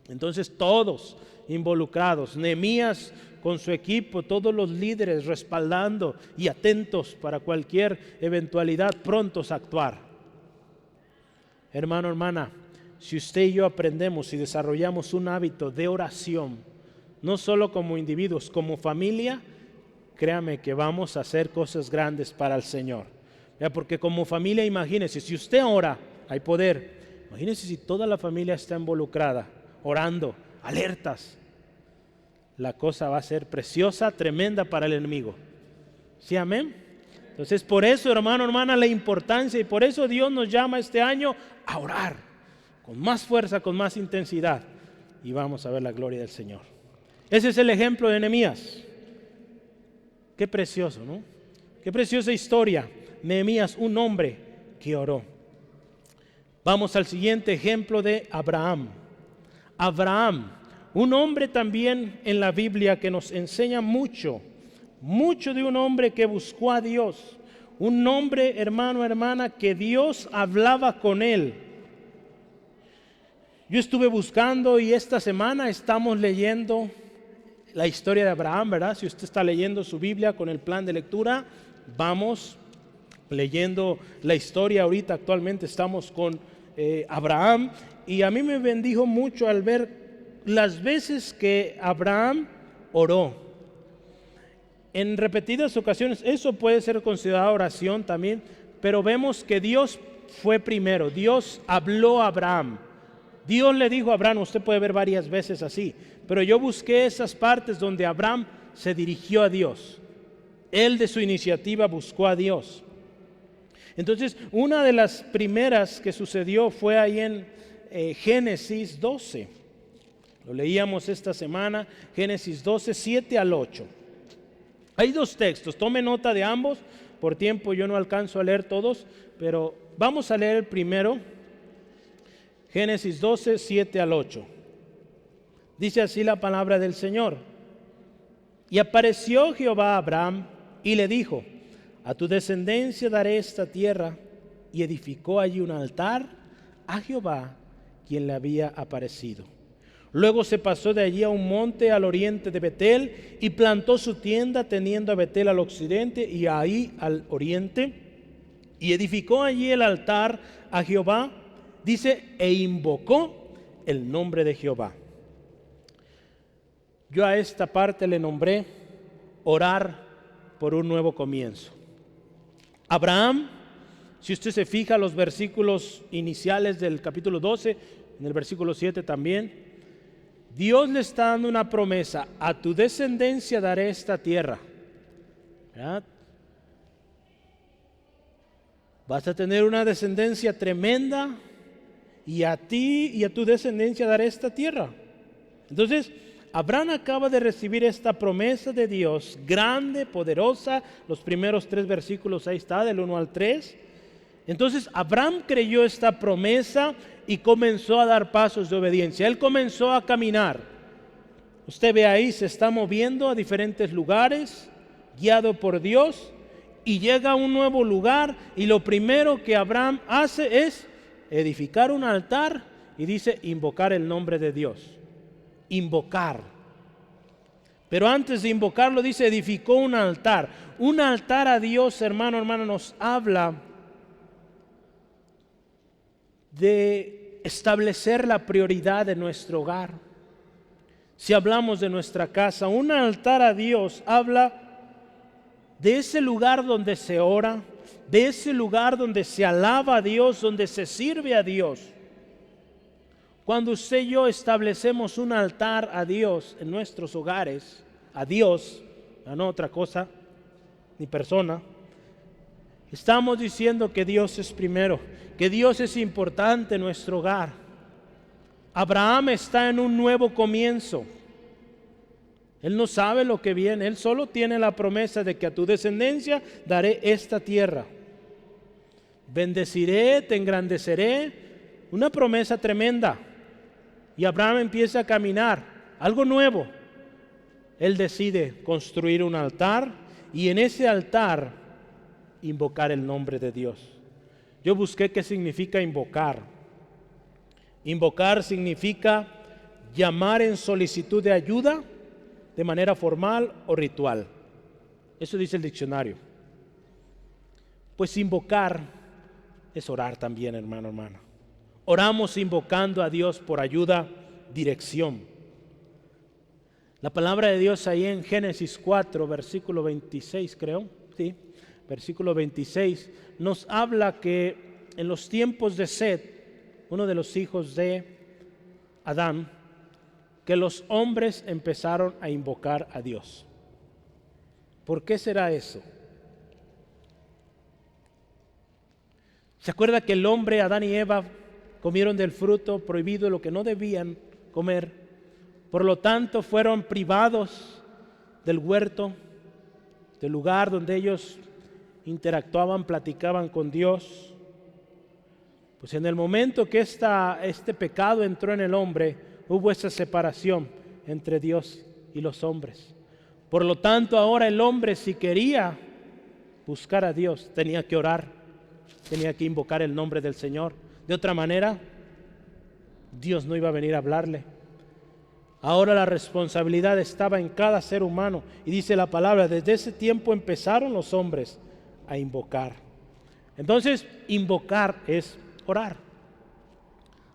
Entonces todos involucrados, Nehemías con su equipo, todos los líderes respaldando y atentos para cualquier eventualidad, prontos a actuar. Hermano, hermana, si usted y yo aprendemos y desarrollamos un hábito de oración, no solo como individuos, como familia, créame que vamos a hacer cosas grandes para el Señor. Porque como familia, imagínese, si usted ora, hay poder. Imagínese si toda la familia está involucrada, orando, alertas. La cosa va a ser preciosa, tremenda para el enemigo. ¿Sí, amén? Entonces, por eso, hermano, hermana, la importancia, y por eso Dios nos llama este año a orar con más fuerza, con más intensidad, y vamos a ver la gloria del Señor. Ese es el ejemplo de Nehemías. Qué precioso, ¿no? Qué preciosa historia. Nehemías, un hombre que oró. Vamos al siguiente ejemplo de Abraham. Abraham, un hombre también en la Biblia que nos enseña mucho de un hombre que buscó a Dios. Un hombre, hermano, hermana, que Dios hablaba con él. Yo estuve buscando y esta semana estamos leyendo la historia de Abraham, ¿verdad? Si usted está leyendo su Biblia con el plan de lectura, vamos leyendo la historia. Ahorita actualmente estamos con Abraham, y a mí me bendijo mucho al ver las veces que Abraham oró. En repetidas ocasiones, eso puede ser considerado oración también, pero vemos que Dios fue primero. Dios habló a Abraham. Dios le dijo a Abraham, usted puede ver varias veces así, pero yo busqué esas partes donde Abraham se dirigió a Dios. Él de su iniciativa buscó a Dios. Entonces, una de las primeras que sucedió fue ahí en Génesis 12. Lo leíamos esta semana, Génesis 12, 7 al 8. Hay dos textos, tome nota de ambos. Por tiempo yo no alcanzo a leer todos, pero vamos a leer el primero. Génesis 12, 7 al 8. Dice así la palabra del Señor. Y apareció Jehová a Abraham y le dijo, a tu descendencia daré esta tierra. Y edificó allí un altar a Jehová, quien le había aparecido. Luego se pasó de allí a un monte al oriente de Betel y plantó su tienda, teniendo a Betel al occidente y ahí al oriente. Y edificó allí el altar a Jehová, dice, e invocó el nombre de Jehová. Yo a esta parte le nombré orar por un nuevo comienzo. Abraham, si usted se fija los versículos iniciales del capítulo 12, en el versículo 7 también, Dios le está dando una promesa, a tu descendencia daré esta tierra. ¿Verdad? Vas a tener una descendencia tremenda y a ti y a tu descendencia daré esta tierra. Entonces, Abraham acaba de recibir esta promesa de Dios, grande, poderosa. Los primeros 3 versículos ahí está, del 1 al 3. Entonces Abraham creyó esta promesa y comenzó a dar pasos de obediencia. Él comenzó a caminar. Usted ve ahí, se está moviendo a diferentes lugares, guiado por Dios, y llega a un nuevo lugar, y lo primero que Abraham hace es edificar un altar, y dice invocar el nombre de Dios. Invocar. Pero antes de invocarlo, dice edificó un altar. Un altar a Dios, hermano, nos habla de establecer la prioridad de nuestro hogar. Si hablamos de nuestra casa, un altar a Dios habla de ese lugar donde se ora, de ese lugar donde se alaba a Dios, donde se sirve a Dios. Cuando usted y yo establecemos un altar a Dios en nuestros hogares, a Dios, a no otra cosa, ni persona, estamos diciendo que Dios es primero, que Dios es importante en nuestro hogar. Abraham está en un nuevo comienzo. Él no sabe lo que viene, él solo tiene la promesa de que a tu descendencia daré esta tierra. Bendeciré, te engrandeceré, una promesa tremenda. Y Abraham empieza a caminar, algo nuevo. Él decide construir un altar y en ese altar invocar el nombre de Dios. Yo busqué qué significa invocar. Invocar significa llamar en solicitud de ayuda de manera formal o ritual. Eso dice el diccionario. Pues invocar es orar también, hermano. Oramos invocando a Dios por ayuda, dirección. La palabra de Dios ahí en Génesis 4, versículo 26, creo, sí, versículo 26, nos habla que en los tiempos de Set, uno de los hijos de Adán, que los hombres empezaron a invocar a Dios. ¿Por qué será eso? ¿Se acuerda que el hombre, Adán y Eva, comieron del fruto prohibido, lo que no debían comer? Por lo tanto, fueron privados del huerto, del lugar donde ellos interactuaban, platicaban con Dios. Pues en el momento que este pecado entró en el hombre, hubo esa separación entre Dios y los hombres. Por lo tanto, ahora el hombre, si quería buscar a Dios, tenía que orar, tenía que invocar el nombre del Señor. De otra manera, Dios no iba a venir a hablarle. Ahora la responsabilidad estaba en cada ser humano. Y dice la palabra, desde ese tiempo empezaron los hombres a invocar. Entonces, invocar es orar.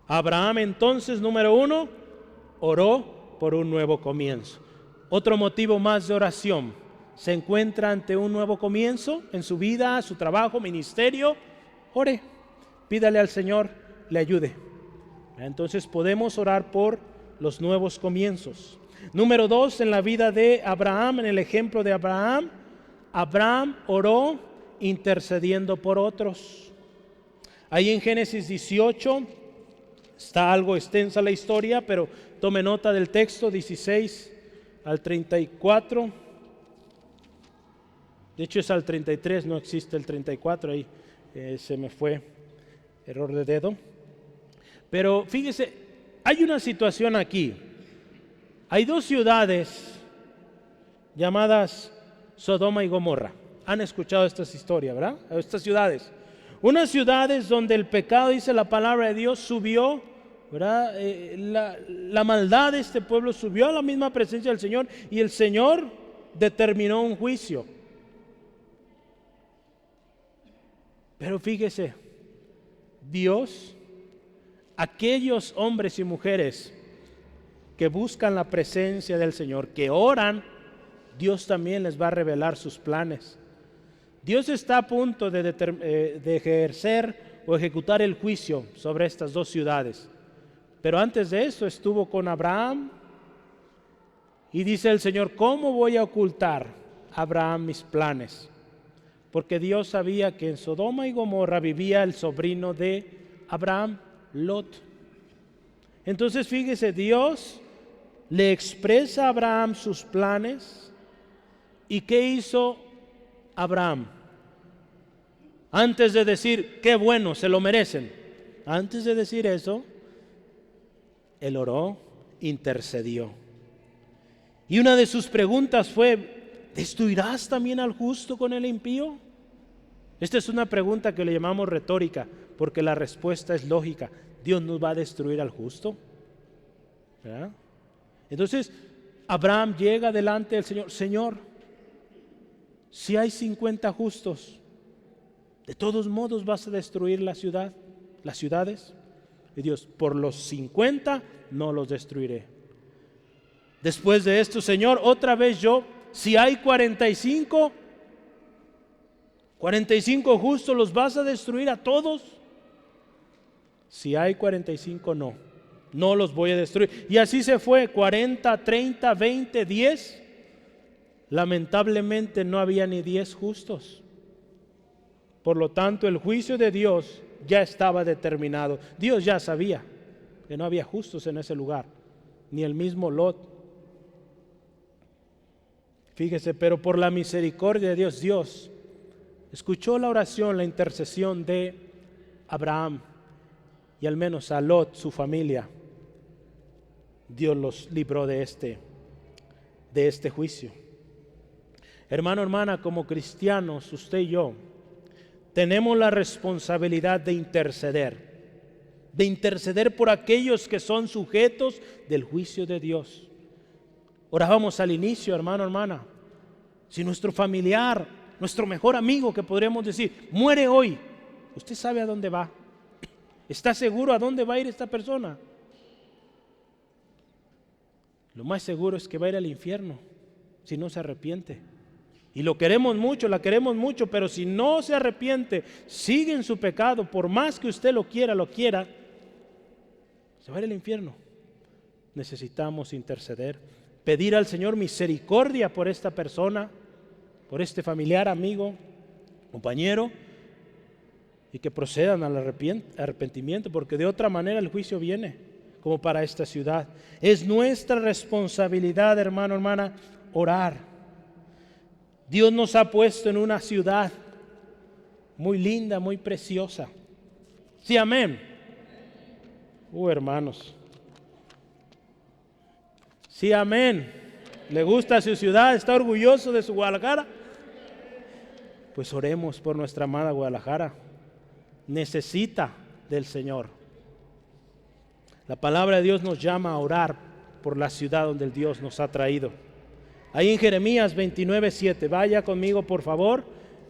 Abraham entonces, número 1, oró por un nuevo comienzo. Otro motivo más de oración. Se encuentra ante un nuevo comienzo en su vida, su trabajo, ministerio. Ore, pídale al Señor, le ayude. Entonces podemos orar por los nuevos comienzos. Número 2, en la vida de Abraham, en el ejemplo de Abraham, Abraham oró intercediendo por otros. Ahí en Génesis 18 está algo extensa la historia, pero tome nota del texto 16 al 34. De hecho es al 33, no existe el 34, ahí se me fue, error de dedo. Pero fíjese, hay una situación aquí. Hay dos ciudades llamadas Sodoma y Gomorra. Han escuchado estas historias, ¿verdad? Estas ciudades. Unas ciudades donde el pecado, dice la palabra de Dios, subió, ¿verdad? La maldad de este pueblo subió a la misma presencia del Señor y el Señor determinó un juicio. Pero fíjese, Dios, aquellos hombres y mujeres que buscan la presencia del Señor, que oran, Dios también les va a revelar sus planes. Dios está a punto de ejercer o ejecutar el juicio sobre estas dos ciudades. Pero antes de eso estuvo con Abraham y dice el Señor, ¿cómo voy a ocultar a Abraham mis planes? Porque Dios sabía que en Sodoma y Gomorra vivía el sobrino de Abraham, Lot. Entonces fíjese, Dios le expresa a Abraham sus planes. ¿Y qué hizo Abraham? Antes de decir, qué bueno, se lo merecen. Antes de decir eso, él oró, intercedió. Y una de sus preguntas fue, ¿destruirás también al justo con el impío? Esta es una pregunta que le llamamos retórica, porque la respuesta es lógica. ¿Dios nos va a destruir al justo? ¿Verdad? Entonces, Abraham llega delante del Señor. Señor, si hay 50 justos, ¿de todos modos vas a destruir la ciudad, las ciudades? Y Dios, por los 50 no los destruiré. Después de esto, Señor, otra vez yo, si hay 45 justos, ¿los vas a destruir a todos? Si hay 45, no los voy a destruir. Y así se fue, 40, 30, 20, 10. Lamentablemente no había ni 10 justos. Por lo tanto, el juicio de Dios ya estaba determinado. Dios ya sabía que no había justos en ese lugar, ni el mismo Lot. Fíjese, pero por la misericordia de Dios, Dios escuchó la oración, la intercesión de Abraham, y al menos a Lot, su familia, Dios los libró de este juicio. Hermano, hermana, como cristianos, usted y yo, tenemos la responsabilidad de interceder por aquellos que son sujetos del juicio de Dios. Orábamos al inicio, hermano, hermana, si nuestro familiar, nuestro mejor amigo, que podríamos decir, muere hoy, ¿usted sabe a dónde va? ¿Está seguro a dónde va a ir esta persona? Lo más seguro es que va a ir al infierno si no se arrepiente. Y lo queremos mucho, la queremos mucho, pero si no se arrepiente, sigue en su pecado, por más que usted lo quiera, se va a ir al infierno. Necesitamos interceder, pedir al Señor misericordia por esta persona, por este familiar, amigo, compañero, y que procedan al arrepentimiento, porque de otra manera el juicio viene, como para esta ciudad. Es nuestra responsabilidad, hermano, hermana, orar. Dios nos ha puesto en una ciudad muy linda, muy preciosa. Sí, amén. Hermanos. Sí, amén. ¿Le gusta su ciudad? ¿Está orgulloso de su Guadalajara? Pues oremos por nuestra amada Guadalajara. Necesita del Señor. La palabra de Dios nos llama a orar por la ciudad donde el Dios nos ha traído. Ahí en Jeremías 29:7, vaya conmigo por favor,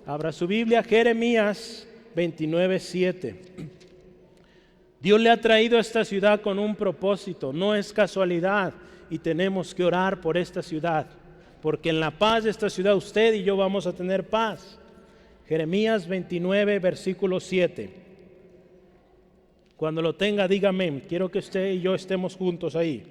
abra su Biblia, Jeremías 29:7. Dios le ha traído a esta ciudad con un propósito, no es casualidad, y tenemos que orar por esta ciudad, porque en la paz de esta ciudad usted y yo vamos a tener paz. Jeremías 29, versículo 7. Cuando lo tenga, dígame, quiero que usted y yo estemos juntos ahí.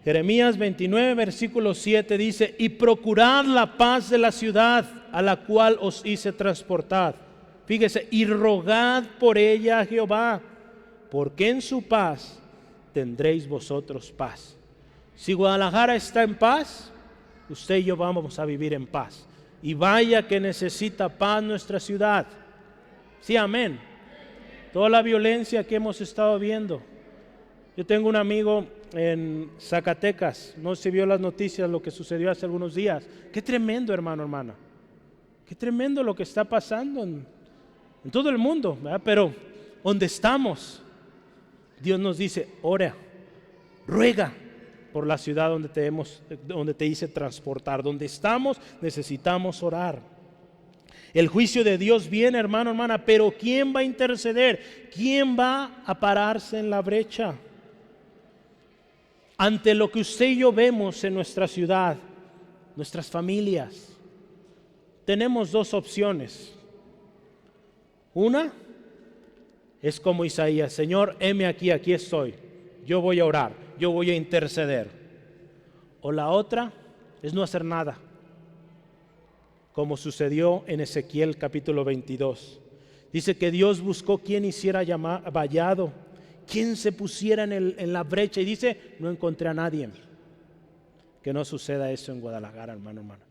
Jeremías 29, versículo 7 dice, y procurad la paz de la ciudad a la cual os hice transportar. Fíjese, y rogad por ella a Jehová, porque en su paz tendréis vosotros paz. Si Guadalajara está en paz, usted y yo vamos a vivir en paz. Y vaya que necesita paz nuestra ciudad. Sí, amén. Toda la violencia que hemos estado viendo. Yo tengo un amigo en Zacatecas, no se vio las noticias lo que sucedió hace algunos días. Qué tremendo, hermano, hermana. Qué tremendo lo que está pasando en todo el mundo, ¿verdad? Pero donde estamos, Dios nos dice, ora, ruega por la ciudad donde te hice transportar. Donde estamos, necesitamos orar. El juicio de Dios viene, hermano, hermana, pero ¿quién va a interceder? ¿Quién va a pararse en la brecha? Ante lo que usted y yo vemos en nuestra ciudad, nuestras familias, tenemos dos opciones. Una es como Isaías, Señor, heme aquí estoy, yo voy a orar, yo voy a interceder. O la otra es no hacer nada, como sucedió en Ezequiel capítulo 22. Dice que Dios buscó quien hiciera vallado, quien se pusiera en la brecha, y dice, no encontré a nadie. Que no suceda eso en Guadalajara, hermano, hermana.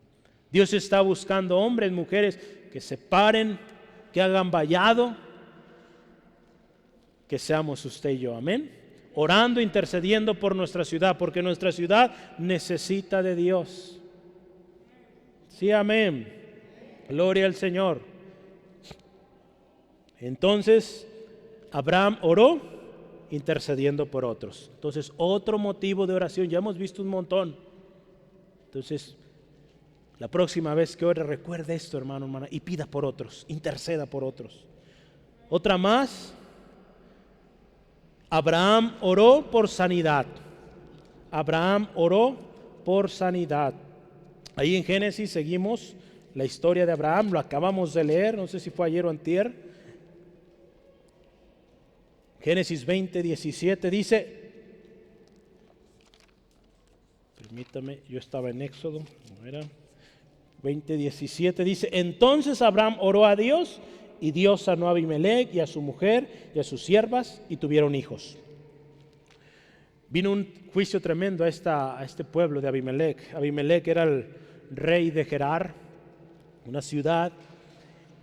Dios está buscando hombres, mujeres que se paren, que hagan vallado, que seamos usted y yo, amén. Orando, intercediendo por nuestra ciudad, porque nuestra ciudad necesita de Dios. Sí, amén. Gloria al Señor. Entonces, Abraham oró intercediendo por otros. Entonces, otro motivo de oración, ya hemos visto un montón. Entonces, la próxima vez que ore, recuerde esto, hermano, hermana, y pida por otros, interceda por otros. Otra más, Abraham oró por sanidad. Abraham oró por sanidad. Ahí en Génesis seguimos la historia de Abraham, lo acabamos de leer, no sé si fue ayer o antier. Génesis 20, 17 dice, permítame, yo estaba en Éxodo, no era, 20, 17 dice, entonces Abraham oró a Dios y Dios sanó a Abimelec y a su mujer y a sus siervas y tuvieron hijos. Vino un juicio tremendo a este pueblo de Abimelec. Abimelec era el rey de Gerar, una ciudad,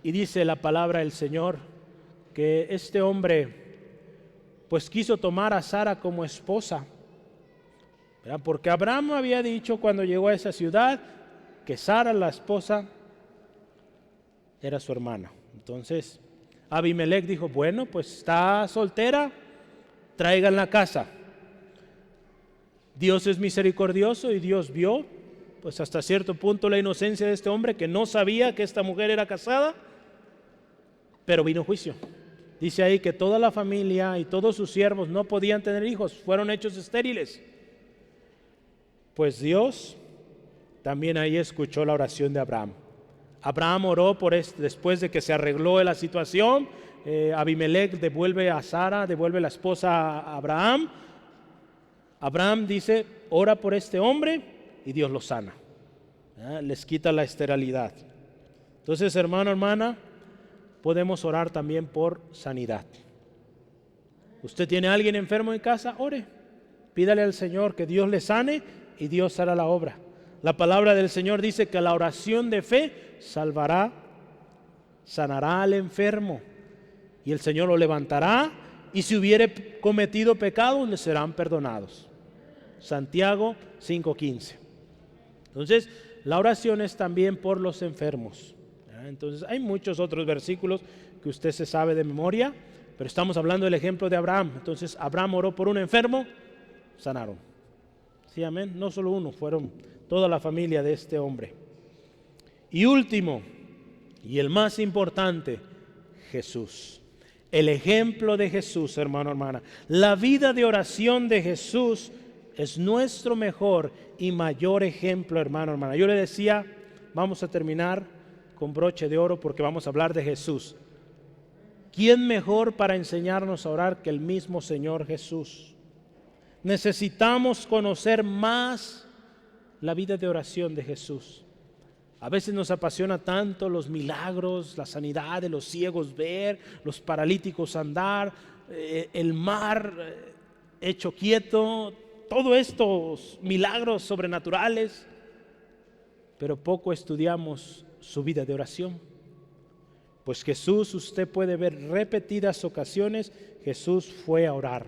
y dice la palabra del Señor que este hombre pues quiso tomar a Sara como esposa, ¿verdad? Porque Abraham había dicho cuando llegó a esa ciudad que Sara, la esposa, era su hermana. Entonces Abimelec dijo, bueno, pues está soltera, traigan la casa. Dios es misericordioso y Dios vio pues hasta cierto punto la inocencia de este hombre que no sabía que esta mujer era casada, pero vino juicio. Dice ahí que toda la familia y todos sus siervos no podían tener hijos, fueron hechos estériles. Pues Dios también ahí escuchó la oración de Abraham. Abraham oró por después de que se arregló la situación. Abimelec devuelve a Sara, devuelve la esposa a Abraham. Abraham dice, ora por este hombre y Dios lo sana. Les quita la esterilidad. Entonces, hermano, hermana, podemos orar también por sanidad. Usted tiene a alguien enfermo en casa, ore. Pídale al Señor que Dios le sane y Dios hará la obra. La palabra del Señor dice que la oración de fe salvará, sanará al enfermo y el Señor lo levantará y si hubiere cometido pecados le serán perdonados. Santiago 5:15. Entonces, la oración es también por los enfermos. Entonces, hay muchos otros versículos que usted se sabe de memoria, pero estamos hablando del ejemplo de Abraham. Entonces, Abraham oró por un enfermo, sanaron. Sí, amén. No solo uno, fueron toda la familia de este hombre. Y último, y el más importante, Jesús. El ejemplo de Jesús, hermano, hermana. La vida de oración de Jesús es nuestro mejor y mayor ejemplo, hermano, hermana. Yo le decía, vamos a terminar con broche de oro porque vamos a hablar de Jesús. ¿Quién mejor para enseñarnos a orar que el mismo Señor Jesús? Necesitamos conocer más la vida de oración de Jesús. A veces nos apasiona tanto los milagros, la sanidad de los ciegos ver, los paralíticos andar, el mar hecho quieto, todos estos milagros sobrenaturales, pero poco estudiamos su vida de oración. Pues Jesús, usted puede ver repetidas ocasiones, Jesús fue a orar.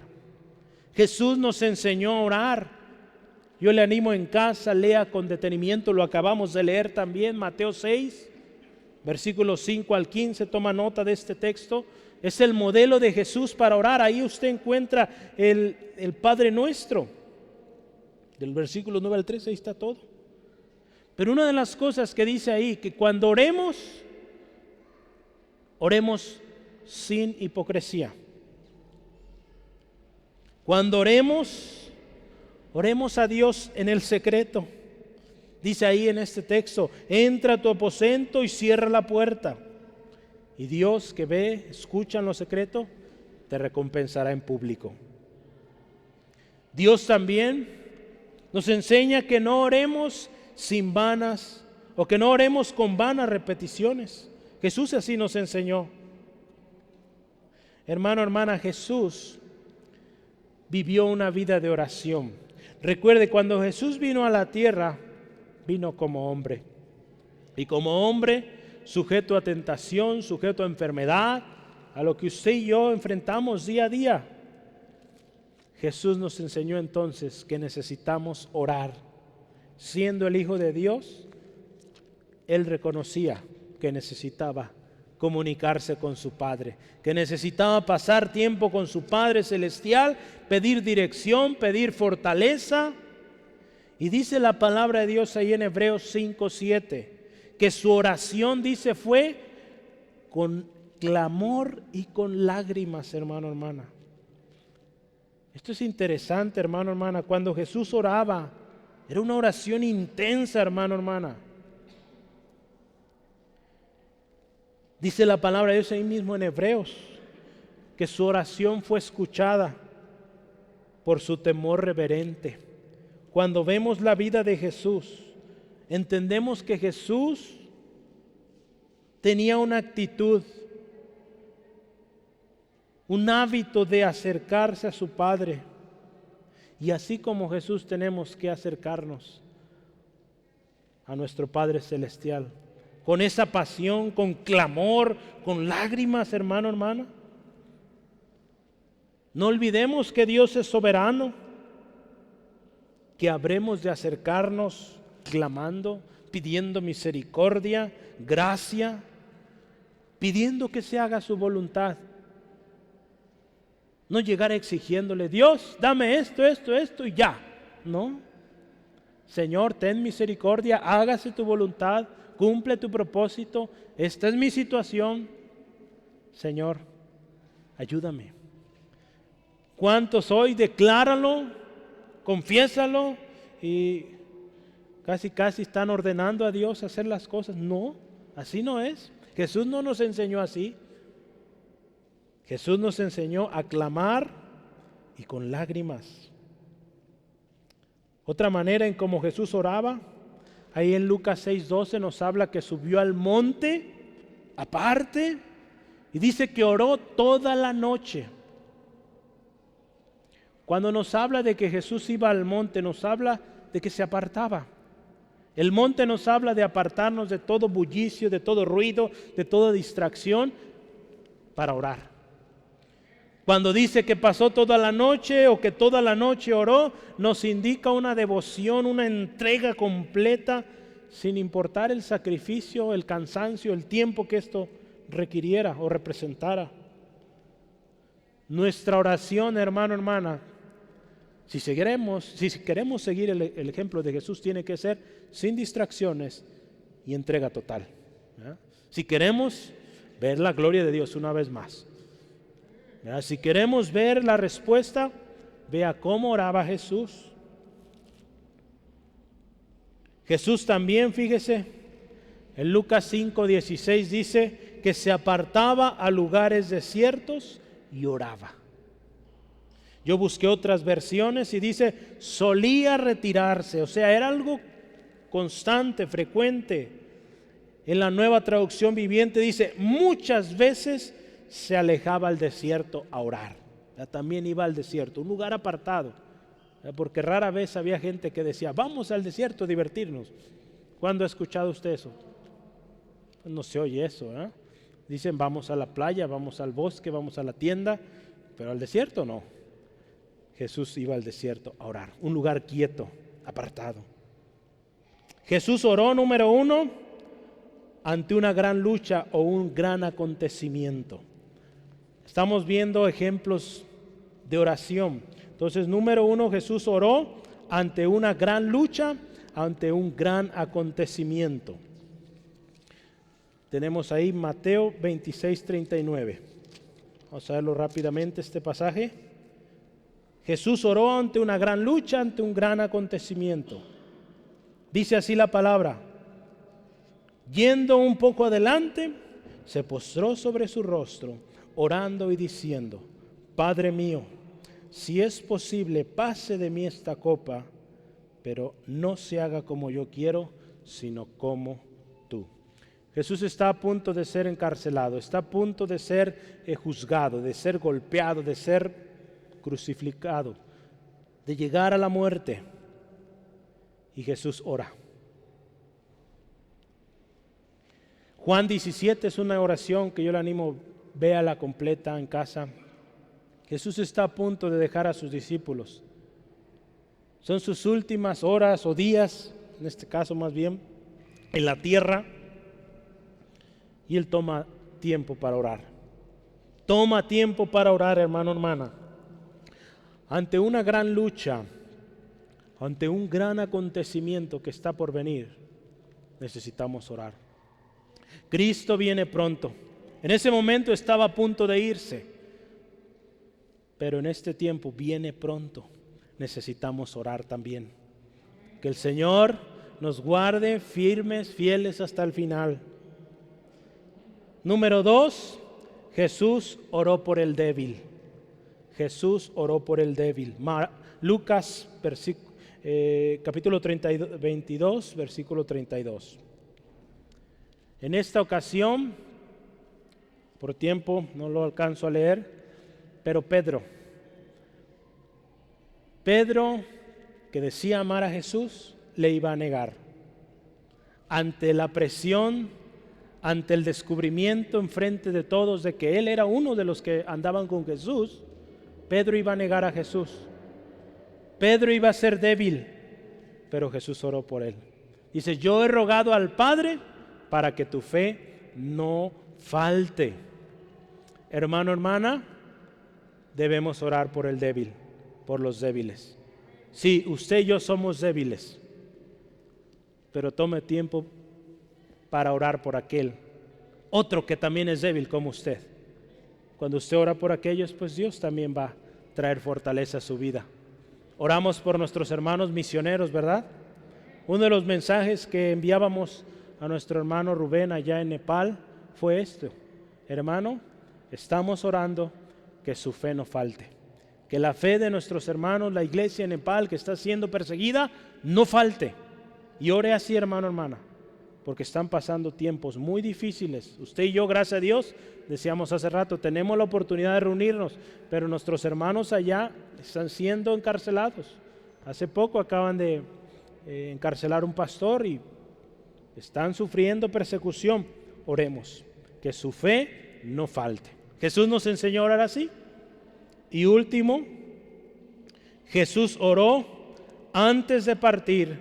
Jesús nos enseñó a orar. Yo le animo en casa, lea con detenimiento, lo acabamos de leer también, Mateo 6, versículos 5 al 15, toma nota de este texto. Es el modelo de Jesús para orar. Ahí usted encuentra el Padre Nuestro. Del versículo 9 al 13, ahí está todo. Pero una de las cosas que dice ahí, que cuando oremos, oremos sin hipocresía. Cuando oremos, oremos a Dios en el secreto. Dice ahí en este texto, entra a tu aposento y cierra la puerta. Y Dios que ve, escucha en lo secreto, te recompensará en público. Dios también nos enseña que no oremos sin vanas o que no oremos con vanas repeticiones. Jesús así nos enseñó. Hermano, hermana, Jesús vivió una vida de oración. Recuerde, cuando Jesús vino a la tierra, vino como hombre. Y como hombre, sujeto a tentación, sujeto a enfermedad, a lo que usted y yo enfrentamos día a día. Jesús nos enseñó entonces que necesitamos orar. Siendo el Hijo de Dios, Él reconocía que necesitaba comunicarse con su Padre, que necesitaba pasar tiempo con su Padre Celestial, pedir dirección, pedir fortaleza. Y dice la palabra de Dios ahí en Hebreos 5:7, que su oración, dice, fue con clamor y con lágrimas, hermano, hermana. Esto es interesante, hermano, hermana. Cuando Jesús oraba, era una oración intensa, hermano, hermana. Dice la palabra de Dios ahí mismo en Hebreos, que su oración fue escuchada por su temor reverente. Cuando vemos la vida de Jesús, entendemos que Jesús tenía una actitud, un hábito de acercarse a su Padre. Y así como Jesús tenemos que acercarnos a nuestro Padre Celestial, con esa pasión, con clamor, con lágrimas, hermano, hermana. No olvidemos que Dios es soberano, que habremos de acercarnos clamando, pidiendo misericordia, gracia, pidiendo que se haga su voluntad. No llegar exigiéndole, Dios, dame esto y ya. No. Señor, ten misericordia, hágase tu voluntad, cumple tu propósito. Esta es mi situación. Señor, ayúdame. ¿Cuánto soy? Decláralo, confiésalo, y casi están ordenando a Dios hacer las cosas. No, así no es. Jesús no nos enseñó así. Jesús nos enseñó a clamar y con lágrimas. Otra manera en cómo Jesús oraba, ahí en Lucas 6:12 nos habla que subió al monte aparte y dice que oró toda la noche. Cuando nos habla de que Jesús iba al monte, nos habla de que se apartaba. El monte nos habla de apartarnos de todo bullicio, de todo ruido, de toda distracción para orar. Cuando dice que pasó toda la noche o que toda la noche oró, nos indica una devoción, una entrega completa, sin importar el sacrificio, el cansancio, el tiempo que esto requiriera o representara. Nuestra oración, hermano, hermana, si queremos seguir el ejemplo de Jesús, tiene que ser sin distracciones y entrega total. ¿Ya? Si queremos ver la gloria de Dios una vez más. ¿Ya? Si queremos ver la respuesta, vea cómo oraba Jesús. Jesús también, fíjese, en Lucas 5:16 dice que se apartaba a lugares desiertos y oraba. Yo busqué otras versiones y dice solía retirarse, o sea, era algo constante, frecuente. En la Nueva Traducción Viviente dice muchas veces se alejaba al desierto a orar. También iba al desierto, un lugar apartado, porque rara vez había gente que decía vamos al desierto a divertirnos. ¿Cuándo ha escuchado usted eso? Pues no se oye eso, ¿eh? Dicen vamos a la playa, vamos al bosque, vamos a la tienda, pero al desierto no. Jesús iba al desierto a orar, un lugar quieto, apartado. Jesús oró, número 1, ante una gran lucha o un gran acontecimiento. Estamos viendo ejemplos de oración. Entonces, número 1, Jesús oró ante una gran lucha, ante un gran acontecimiento. Tenemos ahí Mateo 26:39. Vamos a verlo rápidamente este pasaje. Jesús oró ante una gran lucha, ante un gran acontecimiento. Dice así la palabra. Yendo un poco adelante, se postró sobre su rostro, orando y diciendo, Padre mío, si es posible, pase de mí esta copa, pero no se haga como yo quiero, sino como tú. Jesús está a punto de ser encarcelado, está a punto de ser juzgado, de ser golpeado, de ser crucificado, de llegar a la muerte. Y Jesús ora. Juan 17 es una oración que yo le animo, véala completa en casa. Jesús está a punto de dejar a sus discípulos. Son sus últimas horas o días, en este caso más bien, en la tierra. Y Él toma tiempo para orar. Toma tiempo para orar, hermano, hermana. Ante una gran lucha, ante un gran acontecimiento que está por venir, necesitamos orar. Cristo viene pronto. En ese momento estaba a punto de irse, pero en este tiempo viene pronto. Necesitamos orar también. Que el Señor nos guarde firmes, fieles hasta el final. Número 2, Jesús oró por el débil. Jesús oró por el débil. Lucas capítulo 22, versículo 32. En esta ocasión, por tiempo no lo alcanzo a leer, pero Pedro, que decía amar a Jesús, le iba a negar. Ante la presión, ante el descubrimiento enfrente de todos de que él era uno de los que andaban con Jesús, Pedro iba a negar a Jesús. Pedro iba a ser débil, pero Jesús oró por él. Dice, yo he rogado al Padre para que tu fe no falte. Hermano, hermana, debemos orar por el débil, por los débiles. Sí, usted y yo somos débiles, pero tome tiempo para orar por aquel otro que también es débil como usted. Cuando usted ora por aquellos, pues Dios también va a traer fortaleza a su vida. Oramos por nuestros hermanos misioneros, ¿verdad? Uno de los mensajes que enviábamos a nuestro hermano Rubén allá en Nepal fue esto: hermano, estamos orando que su fe no falte, que la fe de nuestros hermanos, la iglesia en Nepal que está siendo perseguida, no falte. Y ore así, hermano, hermana, porque están pasando tiempos muy difíciles. Usted y yo, gracias a Dios, decíamos hace rato, tenemos la oportunidad de reunirnos, pero nuestros hermanos allá están siendo encarcelados. Hace poco acaban de encarcelar un pastor y están sufriendo persecución. Oremos, que su fe no falte. Jesús nos enseñó a orar así. Y último, Jesús oró antes de partir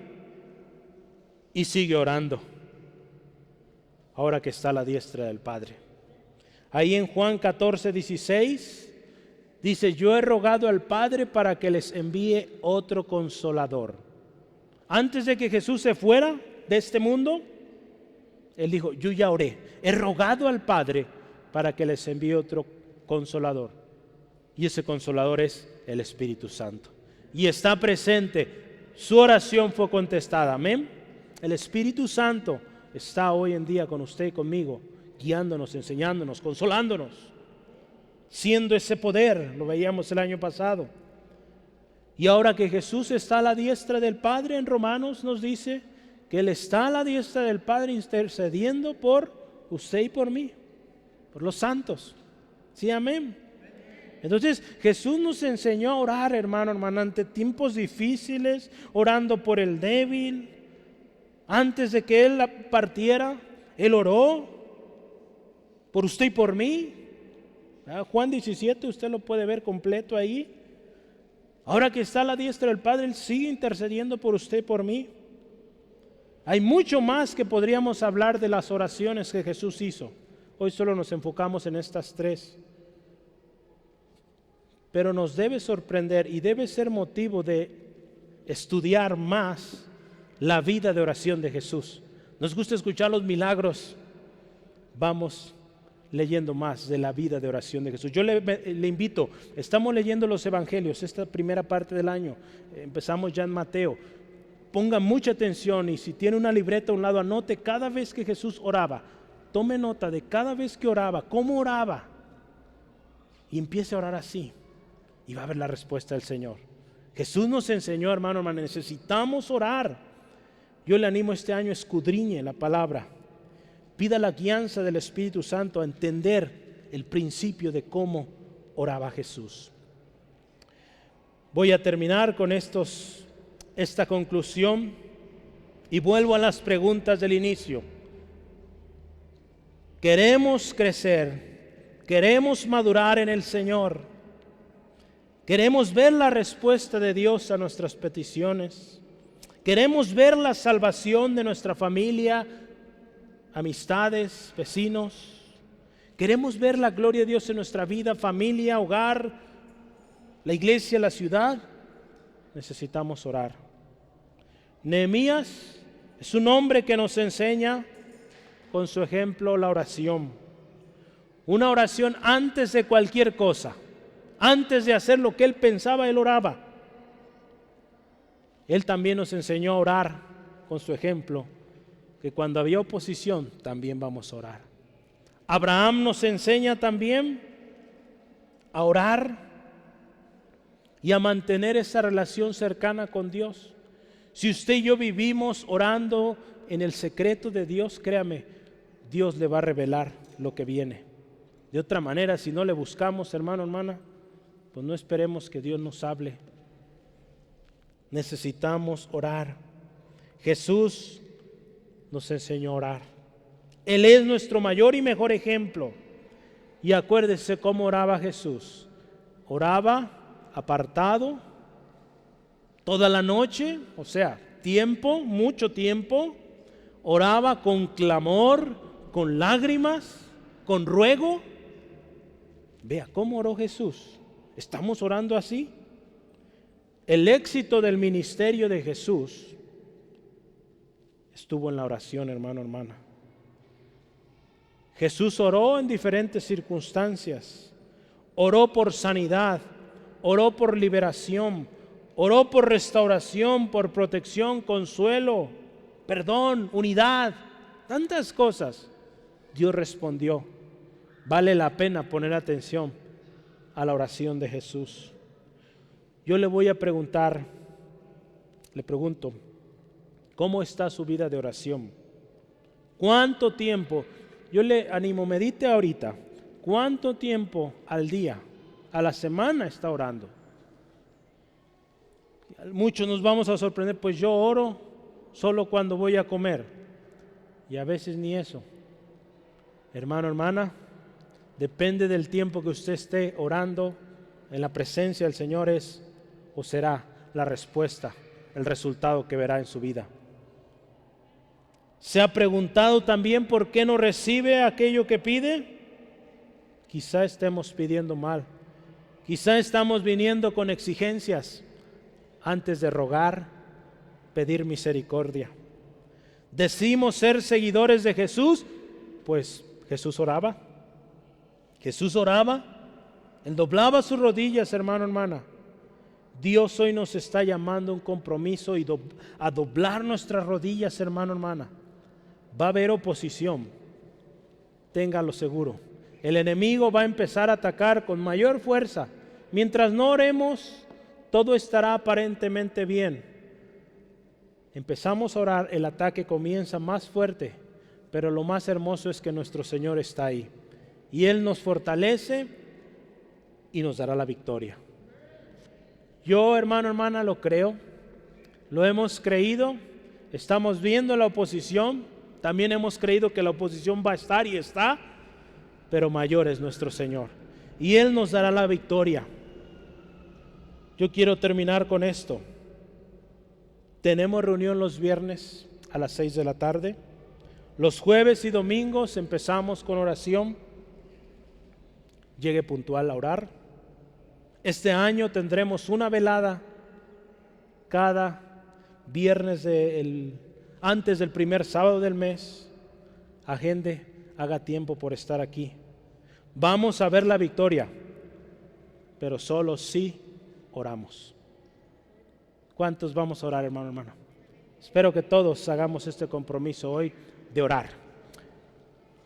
y sigue orando ahora que está a la diestra del Padre. Ahí en Juan 14, 16 dice, yo he rogado al Padre para que les envíe otro consolador. Antes de que Jesús se fuera de este mundo, Él dijo, yo ya oré, he rogado al Padre para que les envíe otro consolador. Y ese consolador es el Espíritu Santo. Y está presente, su oración fue contestada, amén. El Espíritu Santo está hoy en día con usted y conmigo, guiándonos, enseñándonos, consolándonos, siendo ese poder. Lo veíamos el año pasado. Y ahora que Jesús está a la diestra del Padre, en Romanos nos dice que Él está a la diestra del Padre intercediendo por usted y por mí, por los santos. Sí, amén. Entonces Jesús nos enseñó a orar, hermano, hermana, ante tiempos difíciles, orando por el débil. Antes de que Él partiera, Él oró por usted y por mí. Juan 17, usted lo puede ver completo ahí. Ahora que está a la diestra del Padre, Él sigue intercediendo por usted y por mí. Hay mucho más que podríamos hablar de las oraciones que Jesús hizo. Hoy solo nos enfocamos en estas 3. Pero nos debe sorprender y debe ser motivo de estudiar más la vida de oración de Jesús. Nos gusta escuchar los milagros. Vamos leyendo más de la vida de oración de Jesús. Yo le invito, estamos leyendo los evangelios, esta primera parte del año. Empezamos ya en Mateo. Ponga mucha atención y si tiene una libreta a un lado, anote cada vez que Jesús oraba. Tome nota de cada vez que oraba, cómo oraba. Y empiece a orar así. Y va a ver la respuesta del Señor. Jesús nos enseñó, hermano, necesitamos orar. Yo le animo este año, escudriñe la palabra. Pida la guianza del Espíritu Santo a entender el principio de cómo oraba Jesús. Voy a terminar con esta conclusión y vuelvo a las preguntas del inicio. queremos crecer, queremos madurar en el Señor, queremos ver la respuesta de Dios a nuestras peticiones, queremos ver la salvación de nuestra familia, amistades, vecinos, queremos ver la gloria de Dios en nuestra vida, familia, hogar, la iglesia, la ciudad. Necesitamos orar. Nehemías es un hombre que nos enseña con su ejemplo la oración. Una oración antes de cualquier cosa. Antes de hacer lo que él pensaba, él oraba. Él también nos enseñó a orar con su ejemplo, que cuando había oposición también vamos a orar. Abraham nos enseña también a orar y a mantener esa relación cercana con Dios. Si usted y yo vivimos orando en el secreto de Dios, créame, Dios le va a revelar lo que viene. De otra manera, si no le buscamos, hermano, hermana, pues no esperemos que Dios nos hable. Necesitamos orar. Jesús nos enseñó a orar. Él es nuestro mayor y mejor ejemplo. Y acuérdese cómo oraba Jesús. Oraba apartado toda la noche, o sea, tiempo, mucho tiempo. Oraba con clamor, con lágrimas, con ruego. Vea cómo oró Jesús. ¿Estamos orando así? El éxito del ministerio de Jesús estuvo en la oración, hermano, hermana. Jesús oró en diferentes circunstancias. Oró por sanidad, oró por liberación, oró por restauración, por protección, consuelo, perdón, unidad, tantas cosas. Dios respondió. Vale la pena poner atención a la oración de Jesús. Yo le voy a preguntar, le pregunto, ¿cómo está su vida de oración? ¿Cuánto tiempo? Yo le animo, medite ahorita, ¿cuánto tiempo al día, a la semana está orando? Muchos nos vamos a sorprender, pues yo oro solo cuando voy a comer, y a veces ni eso. Hermano, hermana, depende del tiempo que usted esté orando en la presencia del Señor es o será la respuesta, el resultado que verá en su vida. ¿Se ha preguntado también por qué no recibe aquello que pide? Quizá estemos pidiendo mal. Quizá estamos viniendo con exigencias antes de rogar, pedir misericordia. Decimos ser seguidores de Jesús, pues Jesús oraba. Jesús oraba, Él doblaba sus rodillas, hermano, hermana. Dios hoy nos está llamando a un compromiso y a doblar nuestras rodillas, hermano, hermana. Va a haber oposición, téngalo seguro. El enemigo va a empezar a atacar con mayor fuerza. Mientras no oremos, todo estará aparentemente bien. Empezamos a orar, el ataque comienza más fuerte, pero lo más hermoso es que nuestro Señor está ahí. Y Él nos fortalece y nos dará la victoria. Yo, hermano, hermana, lo creo, lo hemos creído, estamos viendo la oposición, también hemos creído que la oposición va a estar y está, pero mayor es nuestro Señor. Y Él nos dará la victoria. Yo quiero terminar con esto. Tenemos reunión los viernes a las 6 de la tarde. Los jueves y domingos empezamos con oración. Llegue puntual a orar. Este año tendremos una velada cada viernes antes del primer sábado del mes. Agende, haga tiempo por estar aquí. Vamos a ver la victoria, pero solo si oramos. ¿Cuántos vamos a orar, hermano, hermano? Espero que todos hagamos este compromiso hoy de orar.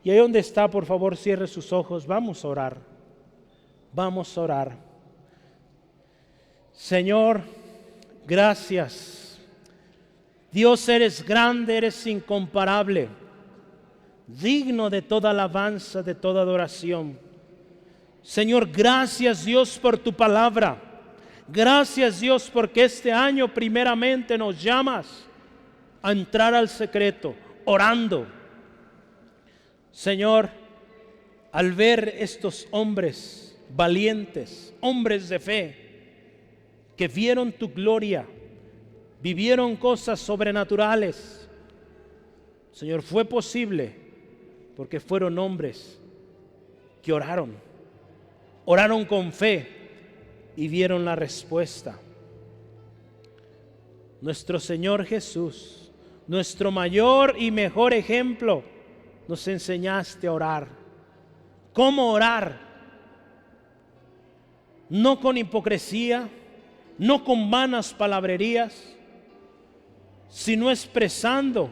Y ahí donde está, por favor, cierre sus ojos. Vamos a orar. Vamos a orar. Señor, gracias. Dios, eres grande, eres incomparable, digno de toda alabanza, de toda adoración. Señor, gracias, Dios, por tu palabra. Gracias, Dios, porque este año primeramente nos llamas a entrar al secreto, orando. Señor, al ver estos hombres valientes, hombres de fe, que vieron tu gloria, vivieron cosas sobrenaturales, Señor, fue posible porque fueron hombres que oraron con fe y vieron la respuesta. Nuestro Señor Jesús, nuestro mayor y mejor ejemplo, nos enseñaste a orar. ¿Cómo orar? No con hipocresía, no con vanas palabrerías, sino expresando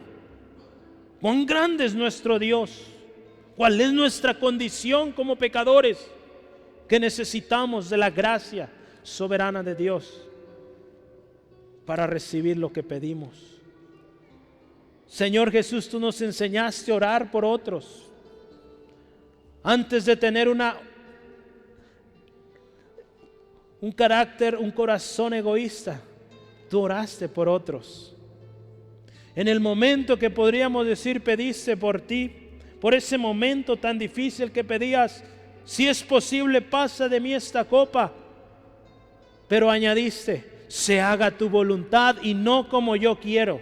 cuán grande es nuestro Dios, cuál es nuestra condición como pecadores, que necesitamos de la gracia soberana de Dios para recibir lo que pedimos. Señor Jesús, tú nos enseñaste a orar por otros. Antes de tener un carácter, un corazón egoísta, tú oraste por otros. En el momento que podríamos decir pediste por ti, por ese momento tan difícil que pedías, si es posible, pasa de mí esta copa. Pero añadiste, se haga tu voluntad y no como yo quiero.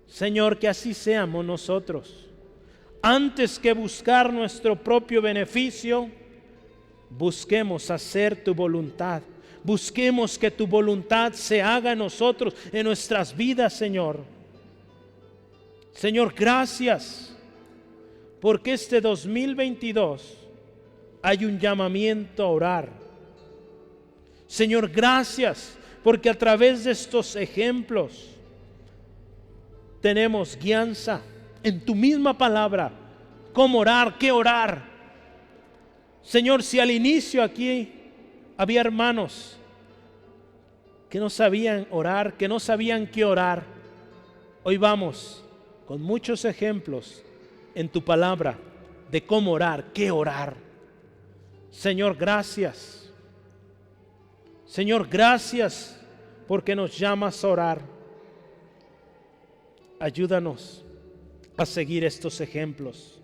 Señor, que así seamos nosotros. Antes que buscar nuestro propio beneficio, busquemos hacer tu voluntad. Busquemos que tu voluntad se haga en nosotros, en nuestras vidas, Señor. Señor, gracias, porque este 2022 hay un llamamiento a orar. Señor, gracias, porque a través de estos ejemplos tenemos guianza en tu misma palabra, cómo orar, qué orar. Señor, si al inicio aquí había hermanos que no sabían orar, que no sabían qué orar, hoy vamos con muchos ejemplos en tu palabra de cómo orar, qué orar. Señor, gracias. Señor, gracias porque nos llamas a orar. Ayúdanos a seguir estos ejemplos.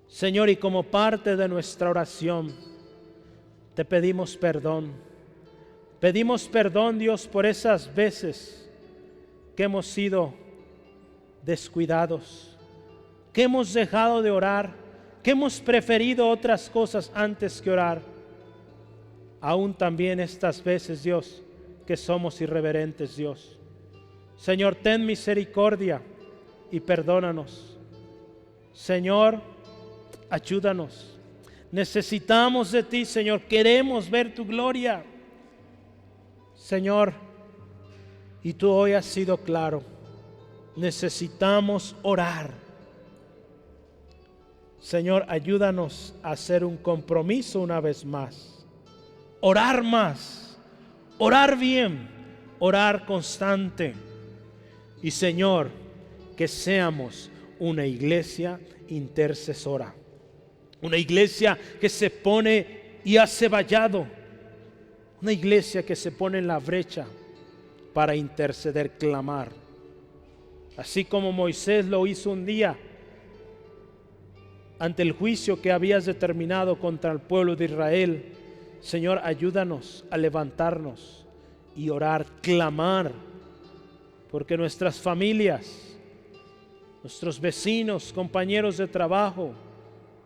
Señor, y como parte de nuestra oración, te pedimos perdón. Pedimos perdón, Dios, por esas veces que hemos sido descuidados, que hemos dejado de orar, que hemos preferido otras cosas antes que orar. Aún también estas veces, Dios, que somos irreverentes, Dios. Señor, ten misericordia y perdónanos. Señor, ayúdanos. Necesitamos de ti, Señor. Queremos ver tu gloria. Señor, y tú hoy has sido claro. Necesitamos orar. Señor, ayúdanos a hacer un compromiso una vez más. Orar más, orar bien, orar constante. Y Señor, que seamos una iglesia intercesora. Una iglesia que se pone y hace vallado. Una iglesia que se pone en la brecha para interceder, clamar. Así como Moisés lo hizo un día ante el juicio que habías determinado contra el pueblo de Israel. Señor, ayúdanos a levantarnos y orar, clamar, porque nuestras familias, nuestros vecinos, compañeros de trabajo,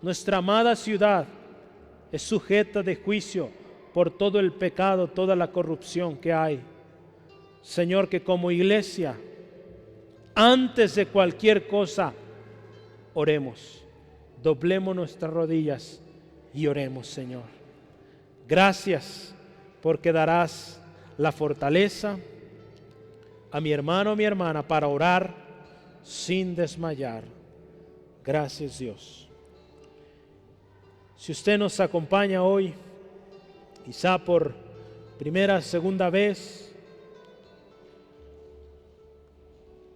nuestra amada ciudad es sujeta de juicio por todo el pecado, toda la corrupción que hay. Señor, que como iglesia, antes de cualquier cosa, oremos, doblemos nuestras rodillas y oremos, Señor. Gracias porque darás la fortaleza a mi hermano o mi hermana para orar sin desmayar. Gracias, Dios. Si usted nos acompaña hoy, quizá por primera, segunda vez,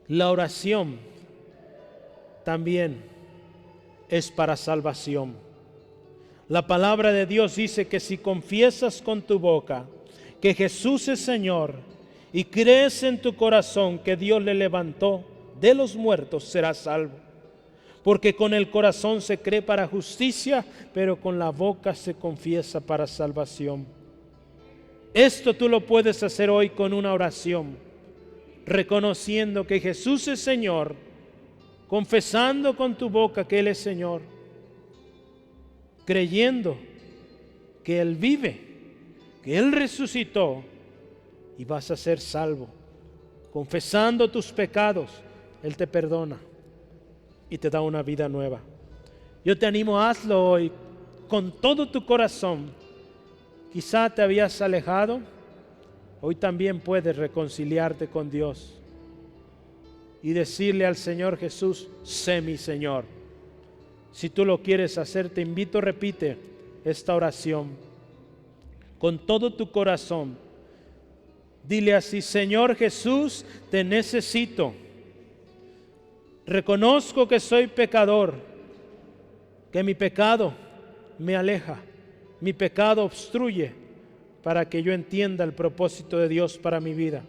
la oración también es para salvación. La palabra de Dios dice que si confiesas con tu boca que Jesús es Señor y crees en tu corazón que Dios le levantó de los muertos, serás salvo. Porque con el corazón se cree para justicia, pero con la boca se confiesa para salvación. Esto tú lo puedes hacer hoy con una oración, reconociendo que Jesús es Señor, confesando con tu boca que Él es Señor, creyendo que Él vive, que Él resucitó y vas a ser salvo. Confesando tus pecados, Él te perdona y te da una vida nueva. Yo te animo, hazlo hoy con todo tu corazón. Quizá te habías alejado, hoy también puedes reconciliarte con Dios y decirle al Señor Jesús: sé mi Señor. Si tú lo quieres hacer, te invito, repite esta oración con todo tu corazón. Dile así: Señor Jesús, te necesito. Reconozco que soy pecador, que mi pecado me aleja, mi pecado obstruye para que yo entienda el propósito de Dios para mi vida.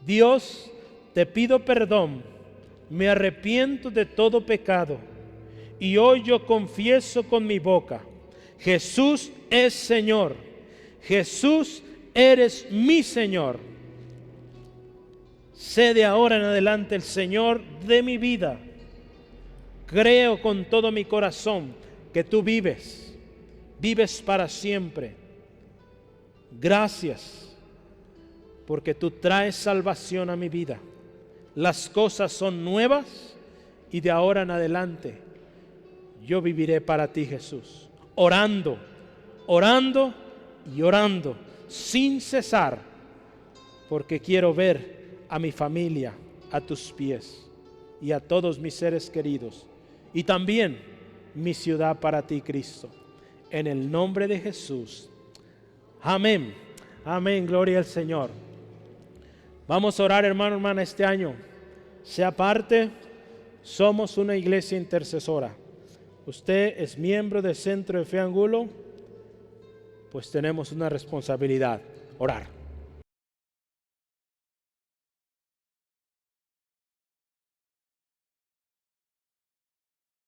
Dios, te pido perdón, me arrepiento de todo pecado y hoy yo confieso con mi boca: Jesús es Señor, Jesús eres mi Señor. Sé de ahora en adelante el Señor de mi vida. Creo con todo mi corazón que tú vives para siempre. Gracias, porque tú traes salvación a mi vida. Las cosas son nuevas y de ahora en adelante yo viviré para ti, Jesús. Orando y orando sin cesar, porque quiero ver a mi familia a tus pies y a todos mis seres queridos y también mi ciudad para ti, Cristo. En el nombre de Jesús. Amén. Amén. Gloria al Señor. Vamos a orar, hermano, hermana, este año. Sea parte, somos una iglesia intercesora. Usted es miembro del Centro de Fe Angulo, pues tenemos una responsabilidad: orar.